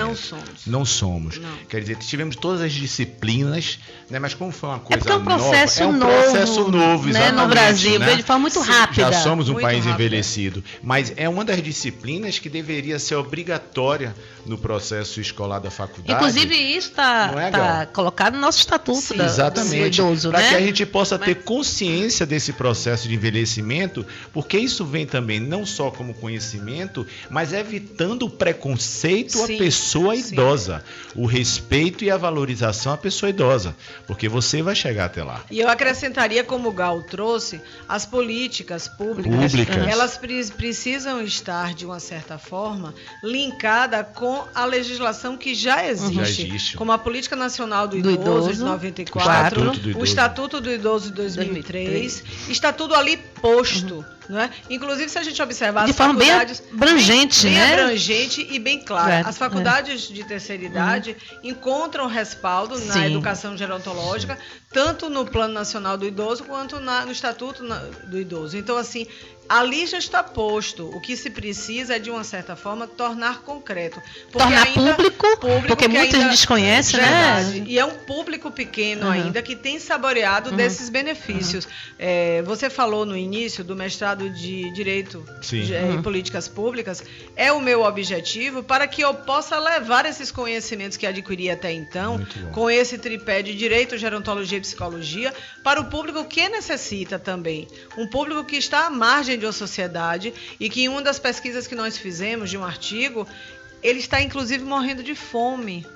Speaker 1: Não somos. Não. Quer dizer, tivemos todas as disciplinas, né? Mas como foi uma coisa nova,
Speaker 2: é um processo novo, né? No Brasil,
Speaker 1: né?
Speaker 2: De forma muito rápida.
Speaker 1: Já somos um país envelhecido, mas é uma das disciplinas que deveria ser obrigatória no processo escolar da faculdade.
Speaker 2: Inclusive isso está colocado no nosso estatuto do idoso,
Speaker 1: para que a gente possa ter consciência desse processo de envelhecimento, porque isso vem também não só como conhecimento, mas evitando o preconceito à pessoa idosa, o respeito e a valorização à pessoa idosa, porque você vai chegar até lá.
Speaker 3: E eu acrescentaria, como o Gal trouxe, as políticas públicas. Elas precisam estar, de uma certa forma, linkada com a legislação que já existe. Como a Política Nacional do Idoso de 94, o Estatuto do Idoso de 2003, está tudo ali posto. Não é? Inclusive, se a gente observar
Speaker 2: de
Speaker 3: as
Speaker 2: forma
Speaker 3: faculdades...
Speaker 2: bem abrangente,
Speaker 3: bem
Speaker 2: né?
Speaker 3: abrangente e bem clara. As faculdades de terceira idade encontram respaldo na educação gerontológica, tanto no Plano Nacional do Idoso, quanto no Estatuto do Idoso. Então, assim, ali já está posto. O que se precisa é, de uma certa forma, tornar concreto.
Speaker 2: Tornar público, porque muita gente desconhece, né?
Speaker 3: E é um público pequeno ainda que tem saboreado desses benefícios. Você falou no início do mestrado de Direito e Políticas Públicas. É o meu objetivo para que eu possa levar esses conhecimentos que adquiri até então, com esse tripé de Direito, Gerontologia e Psicologia, para o público que necessita também. Um público que está à margem de uma sociedade e que, em uma das pesquisas que nós fizemos, de um artigo, ele está inclusive morrendo de fome.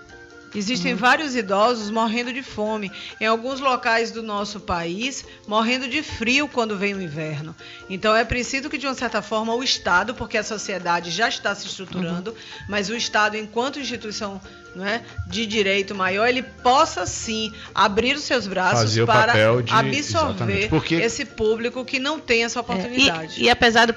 Speaker 3: Existem vários idosos morrendo de fome. Em alguns locais do nosso país, morrendo de frio quando vem o inverno. Então é preciso que, de uma certa forma, o Estado, porque a sociedade já está se estruturando, mas o Estado, enquanto instituição, não é, de direito maior, ele possa sim abrir os seus braços para absorver esse público que não tem essa oportunidade.
Speaker 2: E apesar do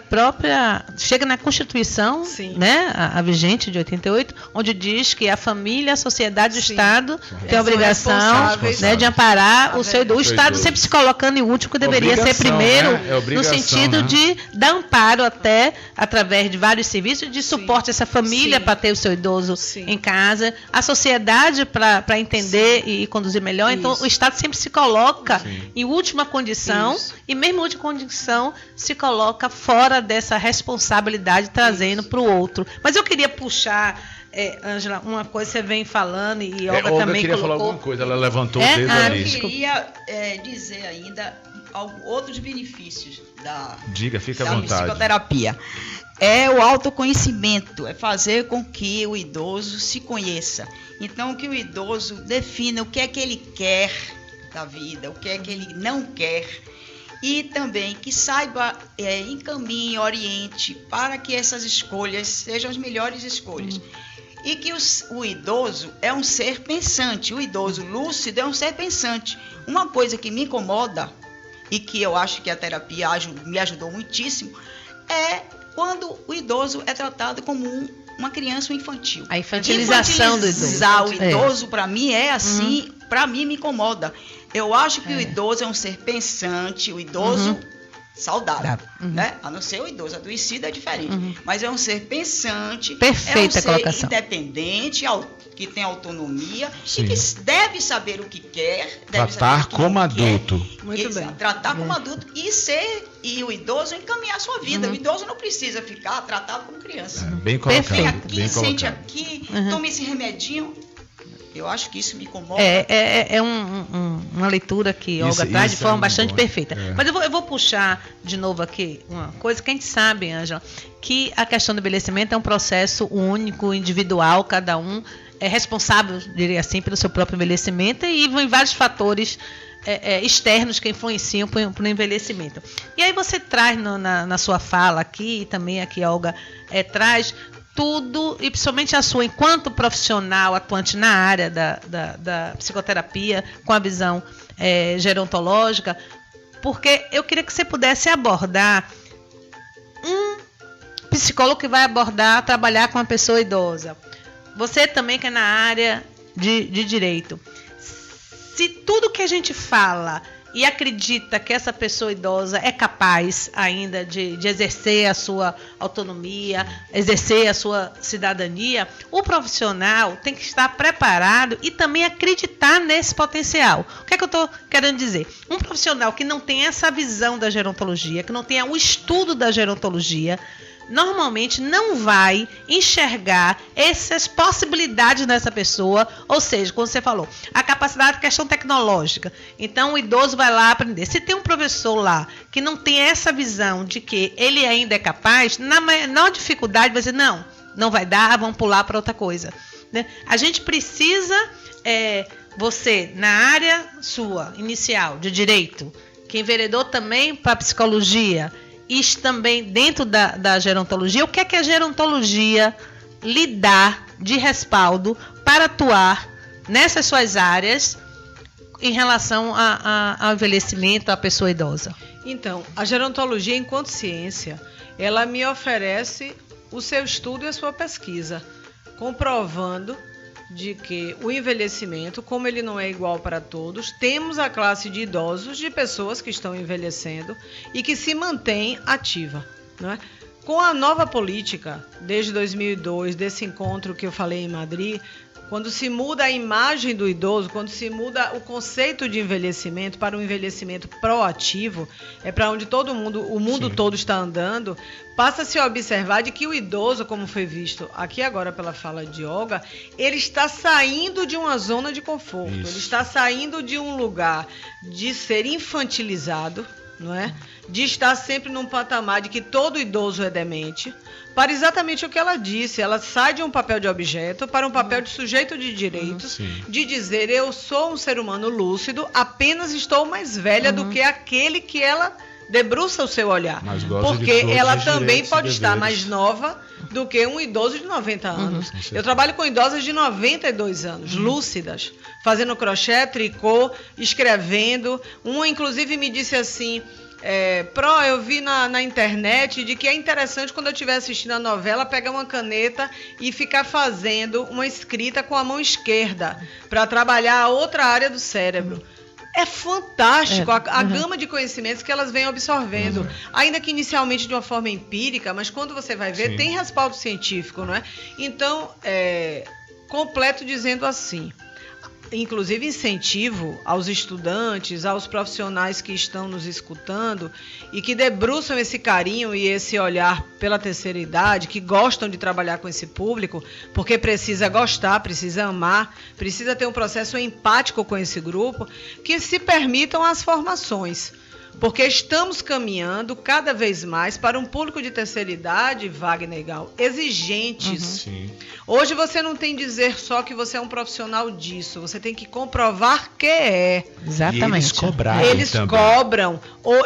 Speaker 2: chega na Constituição, né, a vigente de 88, onde diz que a família, a sociedade e o Estado tem a obrigação, né, de amparar o seu idoso. O Estado sempre se colocando em último, que deveria ser primeiro, no sentido de dar amparo até, através de vários serviços, de suporte a essa família para ter o seu idoso em casa, a sociedade para entender e conduzir melhor. Então, o Estado sempre se coloca em última condição, e mesmo em última condição, se coloca fora dessa responsabilidade, trazendo para o outro. Mas eu queria puxar, Ângela, uma coisa que você vem falando, e Olga também
Speaker 1: queria
Speaker 2: colocou...
Speaker 1: falar alguma coisa, ela levantou o dedo ali.
Speaker 4: Eu queria dizer ainda outros benefícios
Speaker 1: Diga, fica à
Speaker 4: da
Speaker 1: vontade.
Speaker 4: psicoterapia. É o autoconhecimento, é fazer com que o idoso se conheça. Então, que o idoso defina o que é que ele quer da vida, o que é que ele não quer, e também que saiba, encaminhe, oriente para que essas escolhas sejam as melhores escolhas. E que o idoso é um ser pensante, o idoso lúcido é um ser pensante. Uma coisa que me incomoda e que eu acho que a terapia me ajudou muitíssimo é quando o idoso é tratado como uma criança ou infantil.
Speaker 2: A infantilização do idoso.
Speaker 4: Infantilizar o idoso, para mim, é assim, para mim me incomoda. Eu acho que o idoso é um ser pensante, o idoso saudável, né? A não ser o idoso adoecido, é diferente. Mas é um ser pensante,
Speaker 2: Perfeita
Speaker 4: é um ser
Speaker 2: colocação.
Speaker 4: Independente, que tem autonomia,
Speaker 1: Sim.
Speaker 4: e que deve saber o que quer. Deve
Speaker 1: Tratar
Speaker 4: saber o que
Speaker 1: como
Speaker 4: não
Speaker 1: adulto.
Speaker 4: quer.
Speaker 3: Muito bem.
Speaker 4: Tratar como adulto e o idoso encaminhar a sua vida. O idoso não precisa ficar tratado como criança.
Speaker 1: Bem colocado.
Speaker 4: Vem aqui,
Speaker 1: Bem
Speaker 4: sente
Speaker 1: colocado.
Speaker 4: aqui, tome esse remedinho. Eu acho que isso me incomoda.
Speaker 2: É uma leitura que
Speaker 1: Isso-
Speaker 2: Olga traz de
Speaker 1: isso
Speaker 2: forma
Speaker 1: é
Speaker 2: bastante
Speaker 1: bom.
Speaker 2: perfeita.
Speaker 1: É.
Speaker 2: Mas eu vou puxar de novo aqui uma coisa que a gente sabe, Ângela, que a questão do envelhecimento é um processo único, individual, cada um é responsável, diria assim, pelo seu próprio envelhecimento, e vem vários fatores externos que influenciam para o envelhecimento. E aí você traz na sua fala aqui, e também aqui a Olga traz tudo, e principalmente a sua, enquanto profissional atuante na área da psicoterapia, com a visão gerontológica, porque eu queria que você pudesse abordar um psicólogo que vai trabalhar com uma pessoa idosa. Você também que é na área de direito. Se tudo que a gente fala e acredita que essa pessoa idosa é capaz ainda de exercer a sua autonomia, exercer a sua cidadania, o profissional tem que estar preparado e também acreditar nesse potencial. O que é que eu estou querendo dizer? Um profissional que não tem essa visão da gerontologia, que não tenha o estudo da gerontologia, normalmente não vai enxergar essas possibilidades nessa pessoa, ou seja, como você falou, a capacidade de questão tecnológica. Então o idoso vai lá aprender. Se tem um professor lá que não tem essa visão de que ele ainda é capaz, na menor dificuldade vai dizer, não vai dar, vamos pular para outra coisa. Né? A gente precisa, você na área sua, inicial, de direito, que enveredou também para a psicologia, e também dentro da gerontologia, o que é que a gerontologia lhe dá de respaldo para atuar nessas suas áreas em relação ao envelhecimento da pessoa idosa?
Speaker 3: Então, a gerontologia enquanto ciência, ela me oferece o seu estudo e a sua pesquisa, comprovando de que o envelhecimento, como ele não é igual para todos, temos a classe de idosos, de pessoas que estão envelhecendo e que se mantém ativa, não é? Com a nova política, desde 2002, desse encontro que eu falei em Madrid, quando se muda a imagem do idoso, quando se muda o conceito de envelhecimento para um envelhecimento proativo, é para onde o mundo todo está andando, passa-se a observar de que o idoso, como foi visto aqui agora pela fala de Olga, ele está saindo de uma zona de conforto, ele está saindo de um lugar de ser infantilizado, não é? De estar sempre num patamar de que todo idoso é demente, para exatamente o que ela disse. Ela sai de um papel de objeto para um papel de sujeito de direitos, de dizer, eu sou um ser humano lúcido, apenas estou mais velha do que aquele que ela debruça o seu olhar. Porque ela também pode estar mais nova do que um idoso de 90 anos. Eu trabalho com idosas de 92 anos, lúcidas, fazendo crochê, tricô, escrevendo. Uma, inclusive, me disse assim, eu vi na internet de que é interessante, quando eu estiver assistindo a novela, pegar uma caneta e ficar fazendo uma escrita com a mão esquerda, para trabalhar a outra área do cérebro. É fantástico a gama de conhecimentos que elas vêm absorvendo, ainda que inicialmente de uma forma empírica, mas quando você vai ver, tem respaldo científico, não é? Então, completo dizendo assim, inclusive incentivo aos estudantes, aos profissionais que estão nos escutando e que debruçam esse carinho e esse olhar pela terceira idade, que gostam de trabalhar com esse público, porque precisa gostar, precisa amar, precisa ter um processo empático com esse grupo, que se permitam as formações. Porque estamos caminhando cada vez mais para um público de terceira idade, Wagner e Gal, exigentes.
Speaker 1: Sim.
Speaker 3: Hoje você não tem que dizer só que você é um profissional disso, você tem que comprovar que é.
Speaker 2: Exatamente.
Speaker 1: E eles cobrarem
Speaker 3: Eles
Speaker 1: também.
Speaker 3: cobram,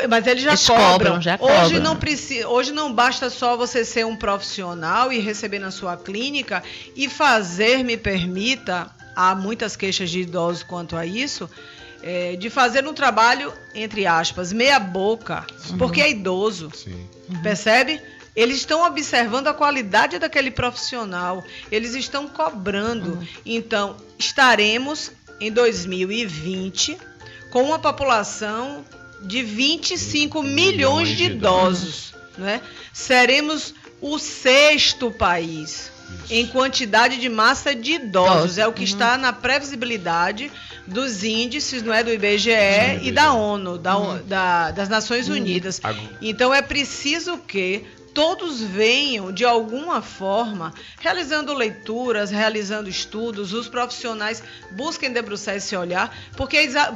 Speaker 3: mas eles já cobram.
Speaker 2: Já
Speaker 3: Hoje
Speaker 2: cobram.
Speaker 3: não precisa, hoje não basta só você ser um profissional e receber na sua clínica e fazer, me permita, há muitas queixas de idosos quanto a isso, de fazer um trabalho, entre aspas, meia boca, porque é idoso.
Speaker 1: Sim.
Speaker 3: Percebe? Eles estão observando a qualidade daquele profissional, eles estão cobrando. Então, estaremos em 2020 com uma população de 25 milhões de idosos. Né? Seremos o 6º país em quantidade de massa de idosos. É o que está na previsibilidade dos índices, não é, do IBGE e da ONU, das Nações Unidas. Então, é preciso que todos venham, de alguma forma, realizando leituras, realizando estudos, os profissionais busquem debruçar esse olhar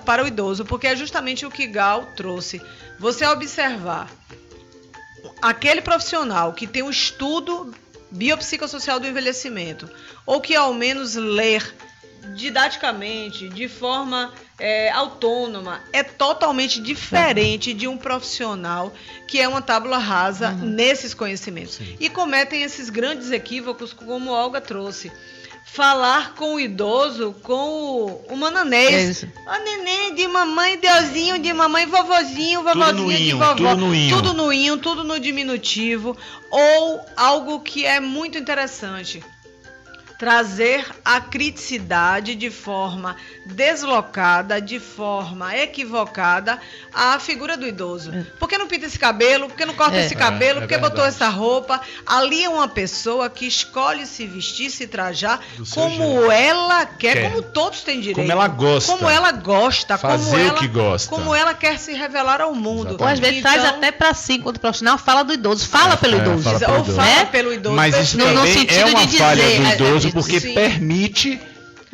Speaker 3: para o idoso, porque é justamente o que Gal trouxe. Você observar aquele profissional que tem um estudo biopsicossocial do envelhecimento, ou que ao menos ler didaticamente, de forma autônoma, é totalmente diferente de um profissional que é uma tábula rasa nesses conhecimentos. Sim. E cometem esses grandes equívocos, como Olga trouxe. Falar com o idoso com o mananês. A neném de mamãe, Deusinho de mamãe, vovozinho, vovozinho de vovó. Tudo no inho, tudo no diminutivo. Ou algo que é muito interessante. Trazer a criticidade de forma deslocada, de forma equivocada, à figura do idoso. Por que não pinta esse cabelo? Por que não corta esse cabelo? Por que botou essa roupa? Ali é uma pessoa que escolhe se vestir, se trajar como ela quer, como todos têm direito.
Speaker 1: Como ela gosta.
Speaker 3: Como ela gosta.
Speaker 1: Fazer o que gosta.
Speaker 3: Como ela quer se revelar ao mundo.
Speaker 2: Exatamente. Ou às vezes traz até para si, quando o profissional fala do idoso. Fala pelo idoso.
Speaker 3: Fala pelo idoso.
Speaker 1: Mas isso também é uma falha do idoso, porque permite...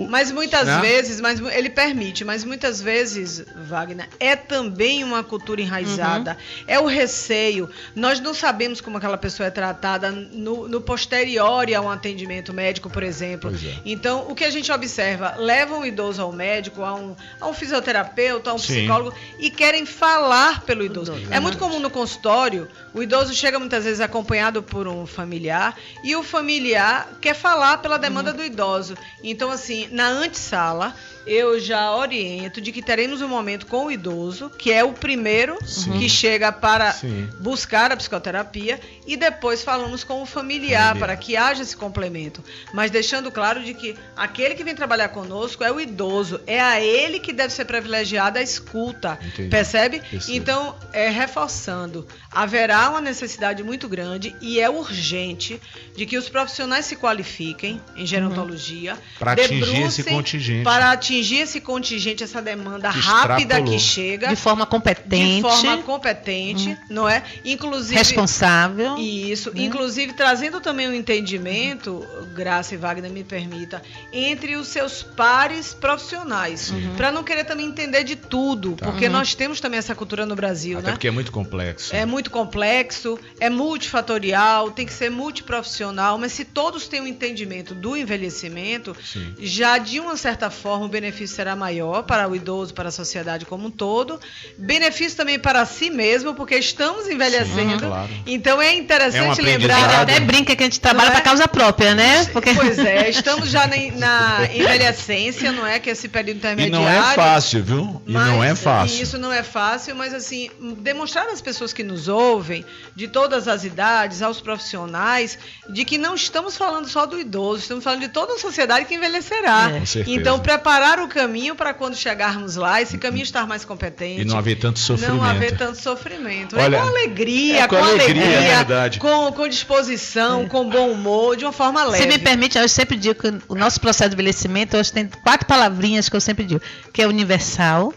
Speaker 3: Mas muitas vezes, ele permite, mas muitas vezes, Wagner, é também uma cultura enraizada, é o receio. Nós não sabemos como aquela pessoa é tratada no posterior a um atendimento médico, por exemplo. Então, o que a gente observa, levam o idoso ao médico, a um fisioterapeuta, a um psicólogo, e querem falar pelo idoso. É muito comum no consultório, o idoso chega muitas vezes acompanhado por um familiar, e o familiar quer falar pela demanda do idoso. Então, assim, na antessala, eu já oriento de que teremos um momento com o idoso, que é o primeiro que chega para buscar a psicoterapia, e depois falamos com o familiar, para que haja esse complemento. Mas deixando claro de que aquele que vem trabalhar conosco é o idoso, é a ele que deve ser privilegiada a escuta. Percebe? Então, reforçando, haverá uma necessidade muito grande e é urgente de que os profissionais se qualifiquem em gerontologia,
Speaker 1: para atingir esse contingente.
Speaker 3: Para atingir esse contingente, essa demanda rápida que chega.
Speaker 2: De forma competente.
Speaker 3: Não é? Inclusive...
Speaker 2: Responsável.
Speaker 3: Isso. Inclusive, trazendo também um entendimento, Graça e Wagner, me permita, entre os seus pares profissionais. Para não querer também entender de tudo. Porque nós temos também essa cultura no Brasil,
Speaker 1: Até porque é muito complexo.
Speaker 3: É muito complexo, é multifatorial, tem que ser multiprofissional, mas se todos têm um entendimento do envelhecimento, já de uma certa forma o benefício será maior para o idoso, para a sociedade como um todo. Benefício também para si mesmo, porque estamos envelhecendo.
Speaker 1: Claro.
Speaker 3: Então é interessante lembrar.
Speaker 2: Até brinca que a gente trabalha para causa própria, né?
Speaker 3: Porque... Pois é, estamos já na envelhecência, não é? Que esse período intermediário.
Speaker 1: E não é fácil, viu? Não é fácil.
Speaker 3: Isso não é fácil, mas assim, demonstrar às pessoas que nos ouvem, de todas as idades, aos profissionais, de que não estamos falando só do idoso, estamos falando de toda a sociedade que envelhecerá. Então, preparar o caminho para quando chegarmos lá, esse caminho estar mais competente.
Speaker 1: E não haver tanto sofrimento.
Speaker 3: Não haver tanto sofrimento.
Speaker 1: Olha,
Speaker 3: com alegria,
Speaker 1: é verdade.
Speaker 3: Com disposição, com bom humor, de uma forma leve.
Speaker 2: Se me permite, eu sempre digo que o nosso processo de envelhecimento, hoje tem 4 palavrinhas que eu sempre digo, que é universal,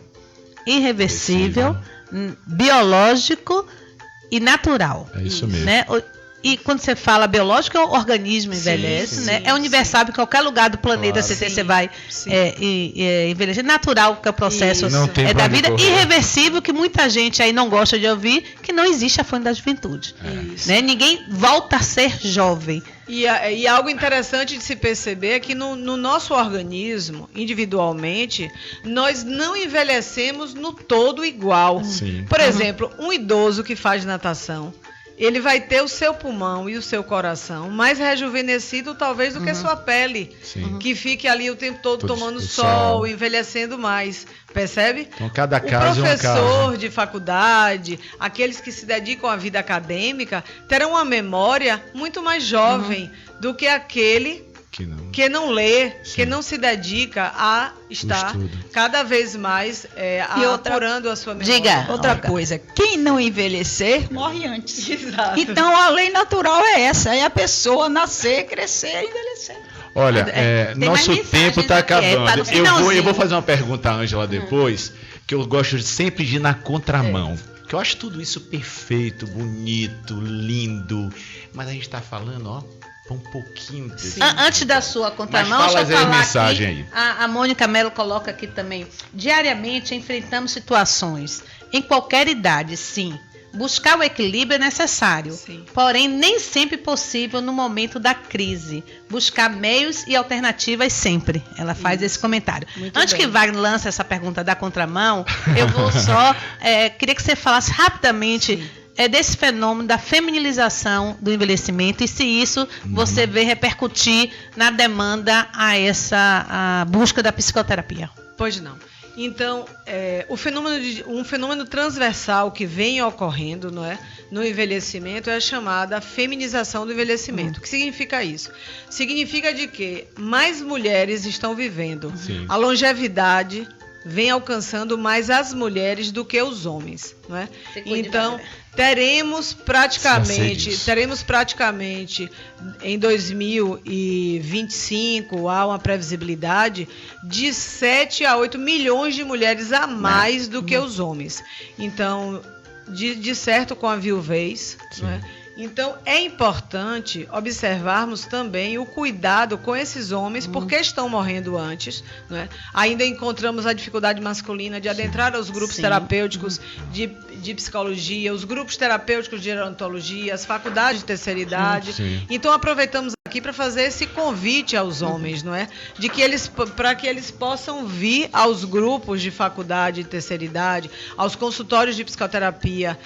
Speaker 2: irreversível, biológico e natural.
Speaker 1: É isso mesmo.
Speaker 2: Né? E quando você fala biológico, o organismo envelhece, né? É universal, em qualquer lugar do planeta você vai envelhecer. Natural, que é o processo da vida. Irreversível, que muita gente aí não gosta de ouvir, que não existe a fonte da juventude. Né? Ninguém volta a ser jovem.
Speaker 3: E algo interessante de se perceber é que no nosso organismo, individualmente, nós não envelhecemos no todo igual. Por exemplo, um idoso que faz natação, ele vai ter o seu pulmão e o seu coração mais rejuvenescido, talvez, do que sua pele, que fique ali o tempo todo tomando sol, envelhecendo mais. Percebe?
Speaker 1: Então, cada caso
Speaker 3: o professor
Speaker 1: é um caso.
Speaker 3: de faculdade, aqueles que se dedicam à vida acadêmica, terão uma memória muito mais jovem do que aquele que não lê, que não se dedica a estar cada vez mais apurando a sua memória.
Speaker 4: Diga outra coisa, quem não envelhecer morre antes. Exato. Então a lei natural é essa, é a pessoa nascer, crescer e envelhecer.
Speaker 1: Olha, nosso tempo está acabando. Eu vou fazer uma pergunta à Ângela depois, que eu gosto sempre de ir na contramão. Que eu acho tudo isso perfeito, bonito, lindo, mas a gente está falando, um pouquinho desse.
Speaker 2: Antes da sua contramão,
Speaker 1: deixa eu falar mensagem
Speaker 2: aqui,
Speaker 1: aí.
Speaker 2: A Mônica Mello coloca aqui também. Diariamente enfrentamos situações, em qualquer idade, sim. Buscar o equilíbrio é necessário, porém nem sempre possível no momento da crise. Buscar meios e alternativas sempre. Ela faz esse comentário. Antes que Wagner lance essa pergunta da contramão, eu vou só... queria que você falasse rapidamente desse fenômeno da feminilização do envelhecimento e se isso você vê repercutir na demanda a busca da psicoterapia.
Speaker 3: Pois não. Então, um fenômeno transversal que vem ocorrendo, não é, no envelhecimento é a chamada feminização do envelhecimento. O que significa isso? Significa de que mais mulheres estão vivendo. A longevidade vem alcançando mais as mulheres do que os homens, não é? Então, teremos praticamente em 2025, há uma previsibilidade de 7 a 8 milhões de mulheres a mais do que os homens. Então, de certo com a viuvez, não é? Então, é importante observarmos também o cuidado com esses homens, porque estão morrendo antes, não é? Ainda encontramos a dificuldade masculina de adentrar aos grupos terapêuticos de psicologia, os grupos terapêuticos de gerontologia, as faculdades de terceira idade. Então, aproveitamos aqui para fazer esse convite aos homens, não é? Para que eles possam vir aos grupos de faculdade de terceira idade, aos consultórios de psicoterapia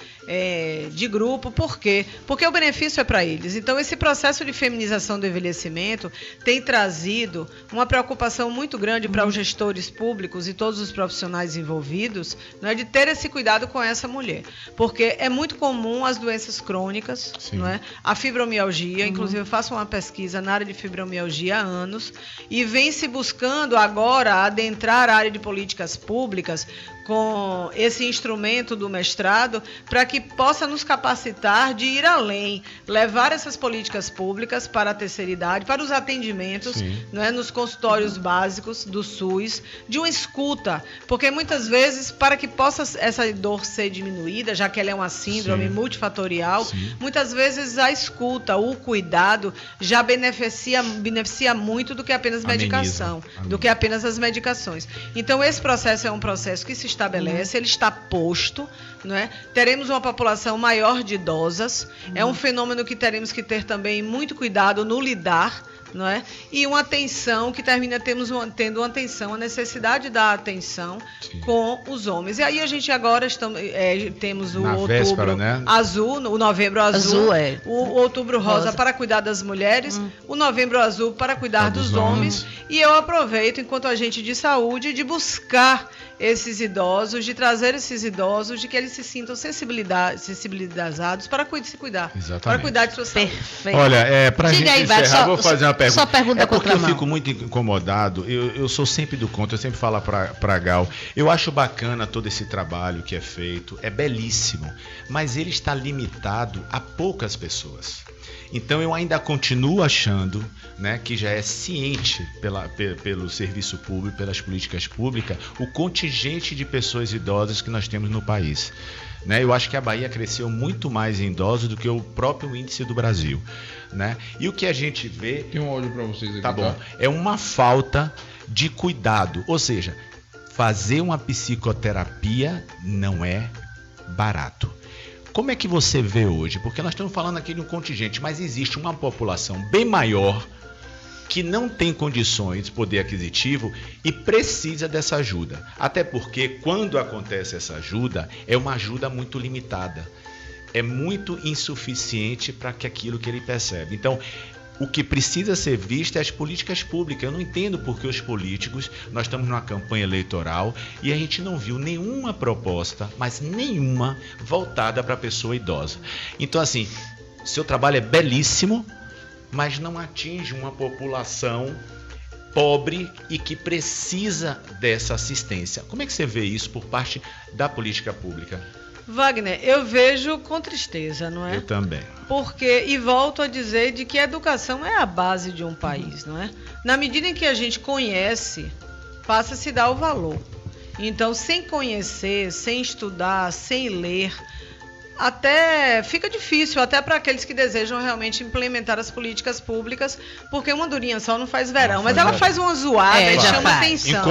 Speaker 3: de grupo. Por quê? Porque o benefício é para eles. Então, esse processo de feminização do envelhecimento tem trazido uma preocupação muito grande para os gestores públicos e todos os profissionais envolvidos, não é, de ter esse cuidado com essa mulher. Porque é muito comum as doenças crônicas, não é? A fibromialgia, inclusive eu faço uma pesquisa na área de fibromialgia há anos, e vem se buscando agora adentrar a área de políticas públicas com esse instrumento do mestrado, para que possa nos capacitar de ir além, levar essas políticas públicas para a terceira idade, para os atendimentos, não é, nos consultórios básicos do SUS, de uma escuta, porque muitas vezes, para que possa essa dor ser diminuída, já que ela é uma síndrome multifatorial, muitas vezes a escuta, o cuidado, já beneficia muito do que apenas medicação, do que apenas as medicações. Então, esse processo é um processo que se estabelece, ele está posto, não é? Teremos uma população maior de idosas, é um fenômeno que teremos que ter também muito cuidado no lidar, não é? E uma atenção que termina tendo uma atenção, a necessidade da atenção com os homens. E aí a gente agora temos o outubro azul, o novembro azul, o outubro rosa para cuidar das mulheres, o novembro azul para cuidar dos homens. E eu aproveito, enquanto agente de saúde, de buscar esses idosos, de trazer esses idosos, de que eles se sintam sensibilizados para se cuidar, para cuidar de sua saúde.
Speaker 2: Perfeito.
Speaker 1: Olha, para a gente encerrar, vou fazer uma pergunta.
Speaker 2: Só pergunta
Speaker 1: porque eu fico muito incomodado, eu sou sempre do contra, eu sempre falo para Gal, eu acho bacana todo esse trabalho que é feito, é belíssimo, mas ele está limitado a poucas pessoas. Então eu ainda continuo achando, né, que já é ciente pelo serviço público, pelas políticas públicas, o contingente de pessoas idosas que nós temos no país. né? Eu acho que a Bahia cresceu muito mais em idosos do que o próprio índice do Brasil, né? E o que a gente vê...
Speaker 5: Tem um áudio para vocês aqui,
Speaker 1: tá bom. É uma falta de cuidado, ou seja, fazer uma psicoterapia não é barato. Como é que você vê hoje? Porque nós estamos falando aqui de um contingente, mas existe uma população bem maior que não tem condições de poder aquisitivo e precisa dessa ajuda. Até porque quando acontece essa ajuda, é uma ajuda muito limitada. É muito insuficiente para aquilo que ele percebe. Então, o que precisa ser visto é as políticas públicas. Eu não entendo por que os políticos, nós estamos numa campanha eleitoral e a gente não viu nenhuma proposta, mas nenhuma, voltada para a pessoa idosa. Então, assim, seu trabalho é belíssimo, mas não atinge uma população pobre e que precisa dessa assistência. Como é que você vê isso por parte da política pública?
Speaker 3: Wagner, eu vejo com tristeza, não é?
Speaker 1: Eu também.
Speaker 3: Porque, e volto a dizer, de que a educação é a base de um país, não é? Na medida em que a gente conhece, passa a se dar o valor. Então, sem conhecer, sem estudar, sem ler, até fica difícil, até para aqueles que desejam realmente implementar as políticas públicas, porque uma durinha só não faz verão, mas ela faz uma zoada e chama atenção.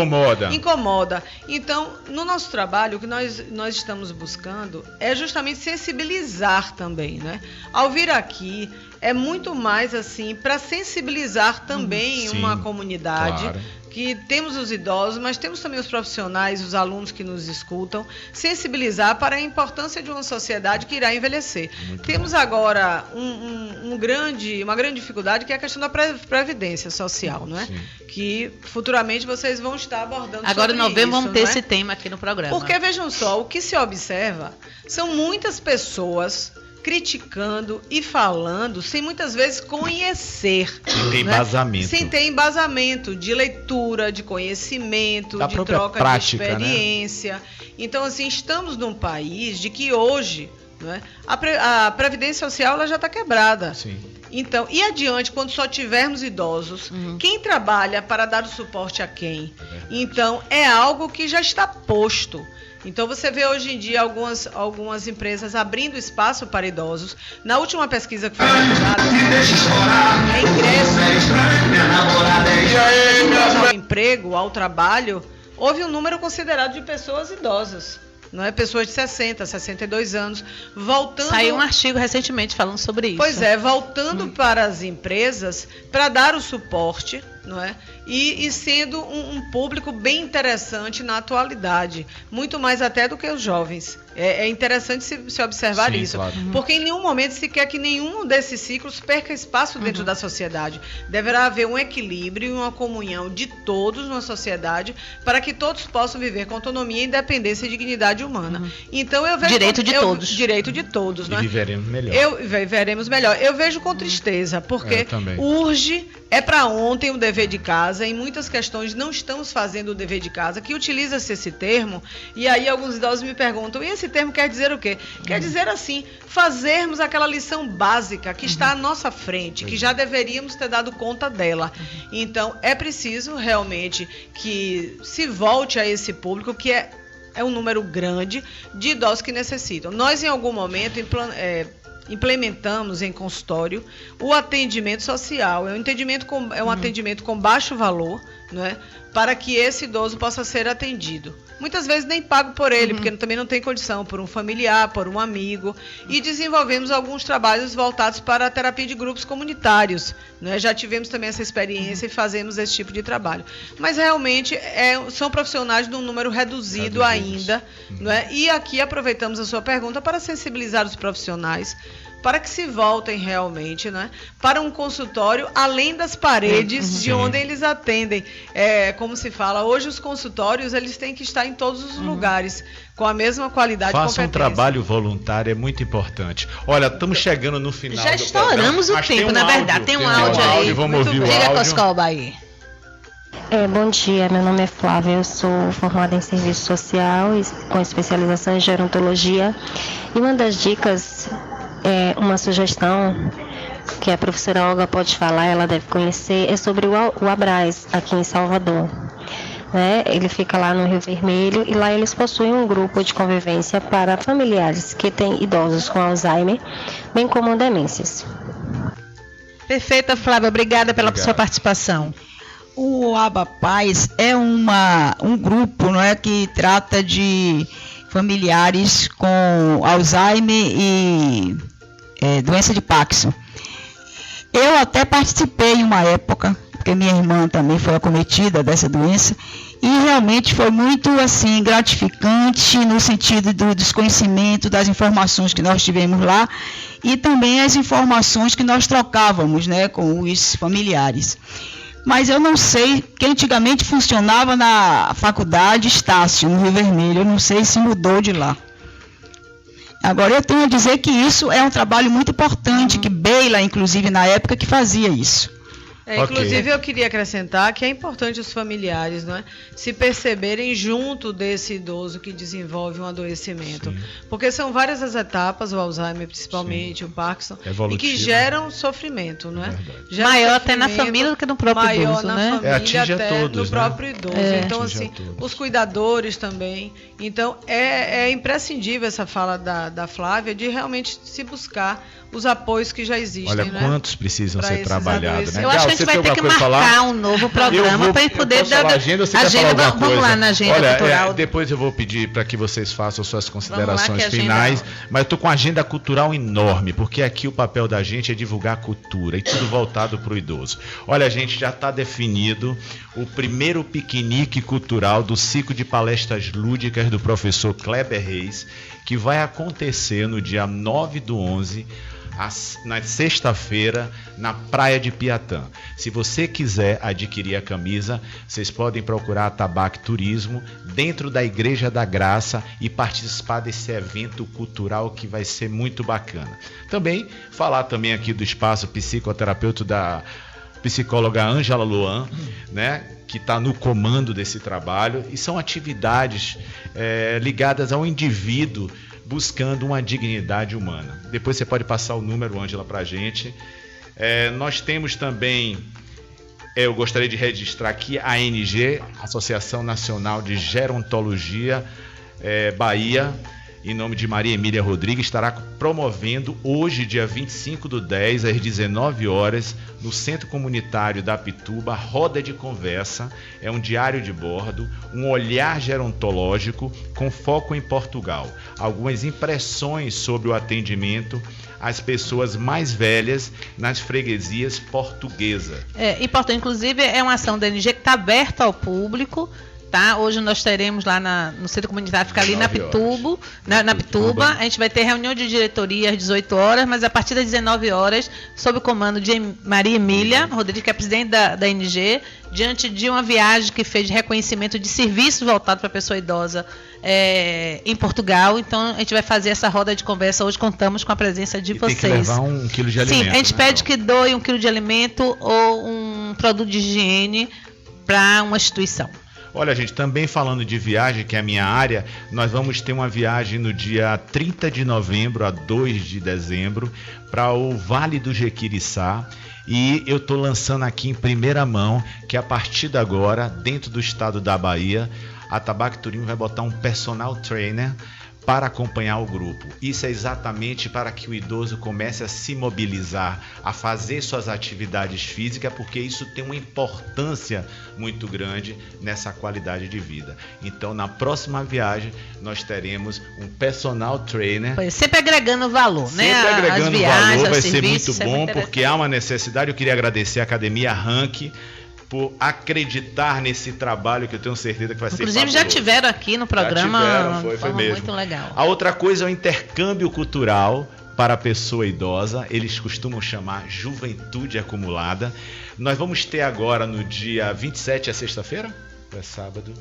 Speaker 3: Incomoda. Então, no nosso trabalho, o que nós estamos buscando é justamente sensibilizar também, né? Ao vir aqui, é muito mais assim, para sensibilizar também uma comunidade. Claro. Que temos os idosos, mas temos também os profissionais, os alunos que nos escutam, sensibilizar para a importância de uma sociedade que irá envelhecer. Temos agora uma grande dificuldade, que é a questão da previdência social, não é? Sim. Que futuramente vocês vão estar abordando
Speaker 2: agora
Speaker 3: sobre
Speaker 2: em novembro
Speaker 3: isso,
Speaker 2: vamos ter esse tema aqui no programa.
Speaker 3: Porque, vejam só, o que se observa são muitas pessoas criticando e falando sem muitas vezes conhecer.
Speaker 1: Sem ter embasamento.
Speaker 3: Sem ter embasamento de leitura, de conhecimento, de troca prática, de experiência. Né? Então, assim, estamos num país de que hoje, né, a Previdência Social ela já está quebrada.
Speaker 1: Sim.
Speaker 3: Então, e adiante, quando só tivermos idosos, quem trabalha para dar o suporte a quem? Então, é algo que já está posto. Então, você vê hoje em dia algumas empresas abrindo espaço para idosos. Na última pesquisa que foi realizada, ingresso ao emprego, ao trabalho, houve um número considerado de pessoas idosas. Não é? Pessoas de 60, 62 anos, voltando...
Speaker 2: Saiu um artigo recentemente falando sobre isso.
Speaker 3: Pois é, voltando para as empresas para dar o suporte, não é? E sendo um público bem interessante na atualidade, muito mais até do que os jovens. É interessante se observar isso, claro. Porque em nenhum momento se quer que nenhum desses ciclos perca espaço dentro da sociedade. Deverá haver um equilíbrio e uma comunhão de todos na sociedade para que todos possam viver com autonomia, independência e dignidade humana. Então eu vejo
Speaker 2: direito de todos.
Speaker 3: Direito de todos, né?
Speaker 1: E viveremos melhor.
Speaker 3: Viveremos melhor. Eu vejo com tristeza, porque urge, é para ontem o dever de casa. Em muitas questões não estamos fazendo o dever de casa, que utiliza-se esse termo, e aí alguns idosos me perguntam, e esse termo quer dizer o quê? Quer dizer assim, fazermos aquela lição básica que está à nossa frente, que já deveríamos ter dado conta dela. Então, é preciso realmente que se volte a esse público, que é um número grande de idosos que necessitam. Nós, em algum momento, implementamos em consultório o atendimento social. É um atendimento com baixo valor, não é? Para que esse idoso possa ser atendido. Muitas vezes nem pago por ele, porque também não tem condição, por um familiar, por um amigo. E desenvolvemos alguns trabalhos voltados para a terapia de grupos comunitários. Né? Já tivemos também essa experiência e fazemos esse tipo de trabalho. Mas realmente são profissionais de um número reduzido ainda. Não é? E aqui aproveitamos a sua pergunta para sensibilizar os profissionais, para que se voltem realmente, né, para um consultório além das paredes de onde eles atendem. Como se fala, hoje os consultórios eles têm que estar em todos os lugares, com a mesma qualidade e competência.
Speaker 1: Faça um trabalho voluntário, é muito importante. Olha, estamos chegando no final
Speaker 2: já estouramos o tempo, na verdade. Tem um áudio aí.
Speaker 1: Vamos ouvir o áudio.
Speaker 2: Diga, Coscoba aí.
Speaker 7: Bom dia, meu nome é Flávia, eu sou formada em serviço social com especialização em gerontologia. E uma das dicas, uma sugestão que a professora Olga pode falar, ela deve conhecer, é sobre o Abras, aqui em Salvador. né? Ele fica lá no Rio Vermelho e lá eles possuem um grupo de convivência para familiares que têm idosos com Alzheimer, bem como demências.
Speaker 2: Perfeita, Flávia. Obrigada pela sua participação.
Speaker 4: O Abapaz é um grupo, não é, que trata de familiares com Alzheimer e doença de Parkinson. Eu até participei em uma época, porque minha irmã também foi acometida dessa doença, e realmente foi muito assim gratificante no sentido do desconhecimento das informações que nós tivemos lá e também as informações que nós trocávamos, né, com os familiares. Mas eu não sei, que antigamente funcionava na faculdade Estácio, no Rio Vermelho, eu não sei se mudou de lá. Agora, eu tenho a dizer que isso é um trabalho muito importante, que Beila, inclusive, na época, que fazia isso.
Speaker 3: Inclusive, eu queria acrescentar que é importante os familiares, não é, se perceberem junto desse idoso que desenvolve um adoecimento. Sim. Porque são várias as etapas, o Alzheimer principalmente, sim, o Parkinson, e que geram sofrimento, não é?
Speaker 2: Maior até na família do que no próprio idoso,
Speaker 3: na família,
Speaker 1: atinge
Speaker 3: até
Speaker 1: a todos,
Speaker 3: no próprio idoso. Então, assim, os cuidadores também. Então, é imprescindível essa fala da Flávia de realmente se buscar os apoios que já existem.
Speaker 1: Olha,
Speaker 3: né?
Speaker 1: Quantos precisam ser trabalhados, né?
Speaker 2: Eu acho que a gente vai ter que marcar um novo programa para poder dar
Speaker 1: agenda.
Speaker 2: Vamos lá na agenda cultural.
Speaker 1: Depois eu vou pedir para que vocês façam suas considerações finais, mas eu estou com uma agenda cultural enorme, porque aqui o papel da gente é divulgar a cultura e tudo voltado para o idoso. Olha, gente, já está definido o primeiro piquenique cultural do ciclo de palestras lúdicas do professor Kleber Reis, que vai acontecer no dia 9/11, na sexta-feira, na Praia de Piatã. Se você quiser adquirir a camisa, vocês podem procurar a Tabac Turismo dentro da Igreja da Graça e participar desse evento cultural que vai ser muito bacana. Também falar também aqui do espaço psicoterapeuta da psicóloga Ângela Luan, né, que está no comando desse trabalho, e são atividades ligadas ao indivíduo buscando uma dignidade humana. Depois você pode passar o número, Ângela, para a gente. Nós temos também, eu gostaria de registrar aqui, a ANG, Associação Nacional de Gerontologia Bahia, em nome de Maria Emília Rodrigues, estará promovendo hoje, dia 25/10, às 19 horas, no Centro Comunitário da Pituba, Roda de Conversa. É um diário de bordo, um olhar gerontológico com foco em Portugal. Algumas impressões sobre o atendimento às pessoas mais velhas nas freguesias portuguesas.
Speaker 2: Importante, inclusive, é uma ação da ONG que está aberta ao público. Tá? Hoje nós teremos lá no Centro Comunitário, fica ali na Pituba. A gente vai ter reunião de diretoria às 18 horas, mas a partir das 19 horas, sob o comando de Maria Emília Rodrigues, que é presidente da ONG, diante de uma viagem que fez de reconhecimento de serviços voltados para a pessoa idosa em Portugal. Então, a gente vai fazer essa roda de conversa. Hoje contamos com a presença de vocês.
Speaker 1: Tem que levar 1 quilo de alimento.
Speaker 2: Sim, a gente pede que doe 1 quilo de alimento ou um produto de higiene para uma instituição.
Speaker 1: Olha, gente, também falando de viagem, que é a minha área, nós vamos ter uma viagem no dia 30 de novembro a 2 de dezembro para o Vale do Jequiriçá. E eu estou lançando aqui em primeira mão que a partir de agora, dentro do estado da Bahia, a Tabac Turismo vai botar um personal trainer para acompanhar o grupo. Isso é exatamente para que o idoso comece a se mobilizar, a fazer suas atividades físicas, porque isso tem uma importância muito grande nessa qualidade de vida. Então, na próxima viagem, nós teremos um personal trainer.
Speaker 2: Sempre agregando valor, né?
Speaker 1: Sempre agregando
Speaker 2: as viagens,
Speaker 1: valor, vai ser muito bom, porque há uma necessidade. Eu queria agradecer a Academia Rank por acreditar nesse trabalho, que eu tenho certeza que vai ser fabuloso.
Speaker 2: Inclusive já tiveram aqui no programa,
Speaker 1: foi mesmo.
Speaker 2: Muito legal.
Speaker 1: A outra coisa é o intercâmbio cultural para a pessoa idosa, eles costumam chamar juventude acumulada. Nós vamos ter agora no dia 27, é sexta-feira? É sábado?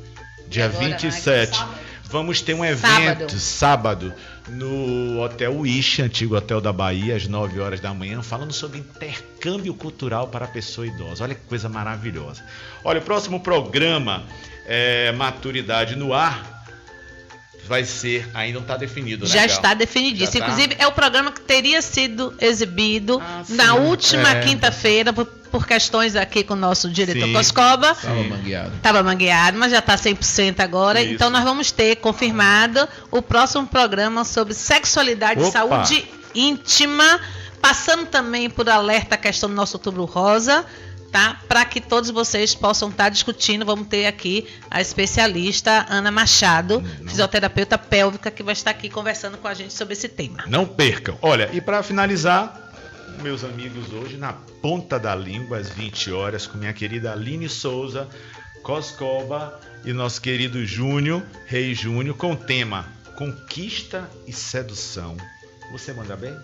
Speaker 1: Dia agora, 27. Vamos ter um evento sábado no Hotel Wish, antigo Hotel da Bahia, às 9 horas da manhã, falando sobre intercâmbio cultural para a pessoa idosa. Olha que coisa maravilhosa. Olha, o próximo programa, Maturidade no Ar, vai ser, ainda não está definido, né?
Speaker 2: Já está definidíssimo. Inclusive, é o programa que teria sido exibido na última quinta-feira por por questões aqui com o nosso diretor
Speaker 1: Sim.
Speaker 2: Coscoba.
Speaker 5: Estava mangueado.
Speaker 2: Mas já está 100% agora.
Speaker 1: Isso.
Speaker 2: Então nós vamos ter confirmado o próximo programa sobre sexualidade e
Speaker 1: Opa.
Speaker 2: saúde íntima, passando também por alerta a questão do nosso Outubro Rosa, tá? Para que todos vocês possam estar discutindo. Vamos ter aqui a especialista Ana Machado, fisioterapeuta pélvica, que vai estar aqui conversando com a gente sobre esse tema.
Speaker 1: Não percam. Olha, e para finalizar, meus amigos, hoje na ponta da língua, às 20 horas, com minha querida Aline Souza, Coscoba e nosso querido Júnior, Rei Júnior, com o tema Conquista e Sedução. Você manda bem?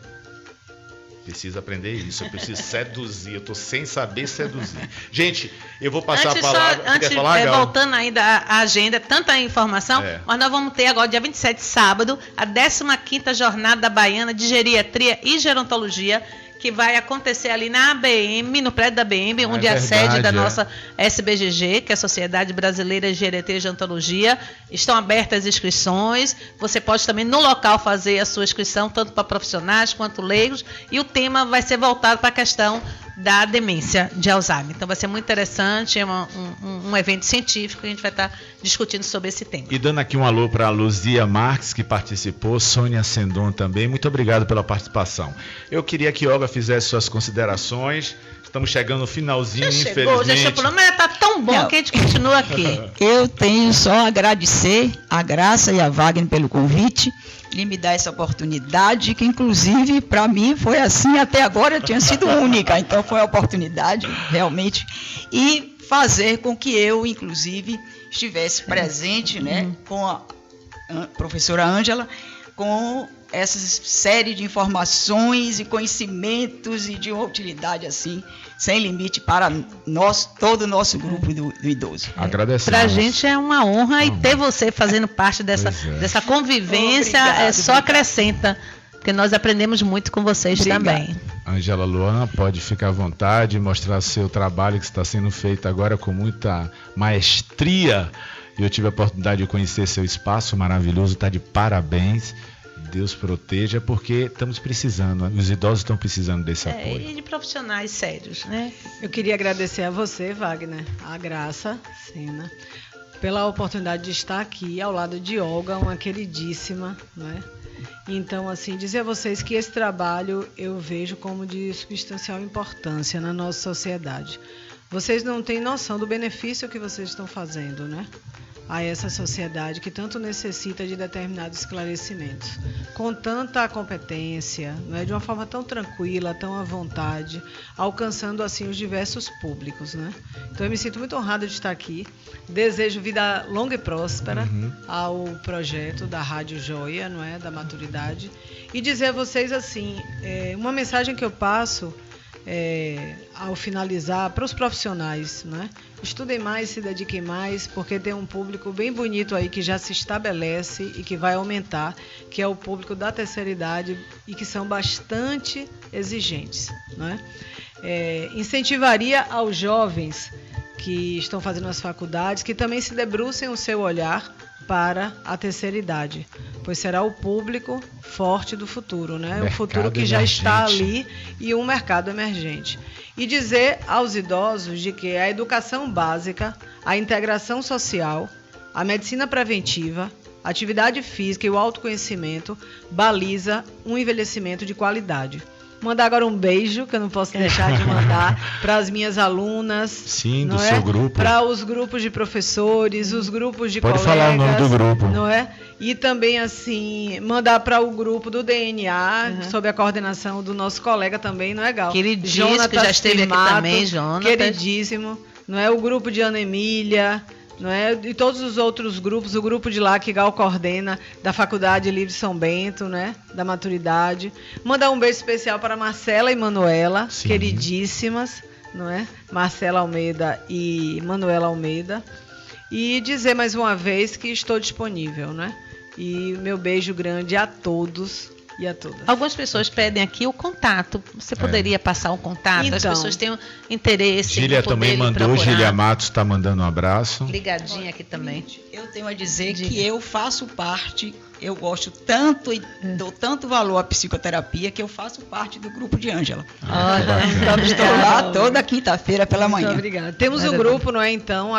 Speaker 1: Preciso aprender isso, eu preciso seduzir, eu estou sem saber seduzir. Gente, eu vou passar a palavra.
Speaker 2: Antes,
Speaker 1: quer falar, Gal?
Speaker 2: voltando ainda à agenda, tanta informação, mas nós vamos ter agora, dia 27, sábado, a 15ª Jornada Baiana de Geriatria e Gerontologia, que vai acontecer ali na ABM, no prédio da ABM, onde é a sede da nossa SBGG, que é a Sociedade Brasileira de Geriatria e Gerontologia. Estão abertas as inscrições. Você pode também no local fazer a sua inscrição, tanto para profissionais quanto leigos. E o tema vai ser voltado para a questão da demência de Alzheimer. Então vai ser muito interessante, é um evento científico, a gente vai estar discutindo sobre esse tema.
Speaker 1: E dando aqui um alô para a Luzia Marques, que participou, Sônia Sendon também, muito obrigado pela participação. Eu queria que Olga fizesse suas considerações, estamos chegando no finalzinho, infelizmente.
Speaker 2: Mas está tão bom que a gente continua aqui.
Speaker 4: Eu tenho só a agradecer a Graça e a Wagner pelo convite, de me dar essa oportunidade, que inclusive para mim foi assim, até agora tinha sido única, então foi a oportunidade realmente, e fazer com que eu inclusive estivesse presente, né, com a professora Ângela, com essa série de informações e conhecimentos e de uma utilidade assim, sem limite para nós, todo o nosso grupo do idoso.
Speaker 1: Agradecemos.
Speaker 2: Para a gente é uma honra e ter você fazendo parte dessa convivência. Obrigado, só acrescenta, porque nós aprendemos muito com vocês também.
Speaker 1: Ângela Luana, pode ficar à vontade, mostrar seu trabalho que está sendo feito agora com muita maestria. Eu tive a oportunidade de conhecer seu espaço maravilhoso, está de parabéns. Deus proteja, porque estamos precisando, os idosos estão precisando desse apoio.
Speaker 2: E de profissionais sérios, né?
Speaker 3: Eu queria agradecer a você, Wagner, a Graça, Sena, pela oportunidade de estar aqui ao lado de Olga, uma queridíssima, né? Então, assim, dizer a vocês que esse trabalho eu vejo como de substancial importância na nossa sociedade. Vocês não têm noção do benefício que vocês estão fazendo, né? A essa sociedade que tanto necessita de determinados esclarecimentos, com tanta competência, né, de uma forma tão tranquila, tão à vontade, alcançando assim os diversos públicos, né? Então eu me sinto muito honrada de estar aqui, desejo vida longa e próspera ao projeto da Rádio Joia, não é, da maturidade, e dizer a vocês assim, uma mensagem que eu passo ao finalizar para os profissionais, né? Estudem mais, se dediquem mais, porque tem um público bem bonito aí que já se estabelece e que vai aumentar, que é o público da terceira idade e que são bastante exigentes, né? Incentivaria aos jovens que estão fazendo as faculdades que também se debrucem o seu olhar para a terceira idade, pois será o público forte do futuro, né?
Speaker 1: Mercado
Speaker 3: o futuro que já
Speaker 1: emergente.
Speaker 3: está ali e um mercado emergente. E dizer aos idosos de que a educação básica, a integração social, a medicina preventiva, a atividade física e o autoconhecimento baliza um envelhecimento de qualidade. Mandar agora um beijo, que eu não posso deixar de mandar, para as minhas alunas.
Speaker 1: Sim, do
Speaker 3: não
Speaker 1: seu grupo.
Speaker 3: Para os grupos de professores, os grupos de
Speaker 1: Pode
Speaker 3: colegas.
Speaker 1: falar o nome do grupo.
Speaker 3: Não é? E também, assim, mandar para o grupo do DNA, sob a coordenação do nosso colega também, não é, Gal?
Speaker 2: Queridíssimo, que já esteve aqui também, Jonas.
Speaker 3: Queridíssimo. Não é? O grupo de Ana Emília, não é? E todos os outros grupos, o grupo de lá que Gal coordena, da Faculdade Livre São Bento, né? Da Maturidade. Mandar um beijo especial para Marcela e Manuela,
Speaker 1: Sim.
Speaker 3: queridíssimas, não é? Marcela Almeida e Manuela Almeida. E dizer mais uma vez que estou disponível, né? E meu beijo grande a todos e a todas.
Speaker 2: Algumas pessoas pedem aqui o contato. Você poderia passar o contato?
Speaker 3: Então,
Speaker 2: as pessoas têm interesse.
Speaker 1: Gília também mandou, Gília Matos está mandando um abraço.
Speaker 2: Ligadinha aqui também.
Speaker 4: Eu tenho a dizer que eu faço parte, eu gosto tanto e dou tanto valor à psicoterapia que eu faço parte do grupo de Ângela. Então, estou lá toda quinta-feira pela manhã.
Speaker 3: Muito obrigada. Temos um grupo, não é, então,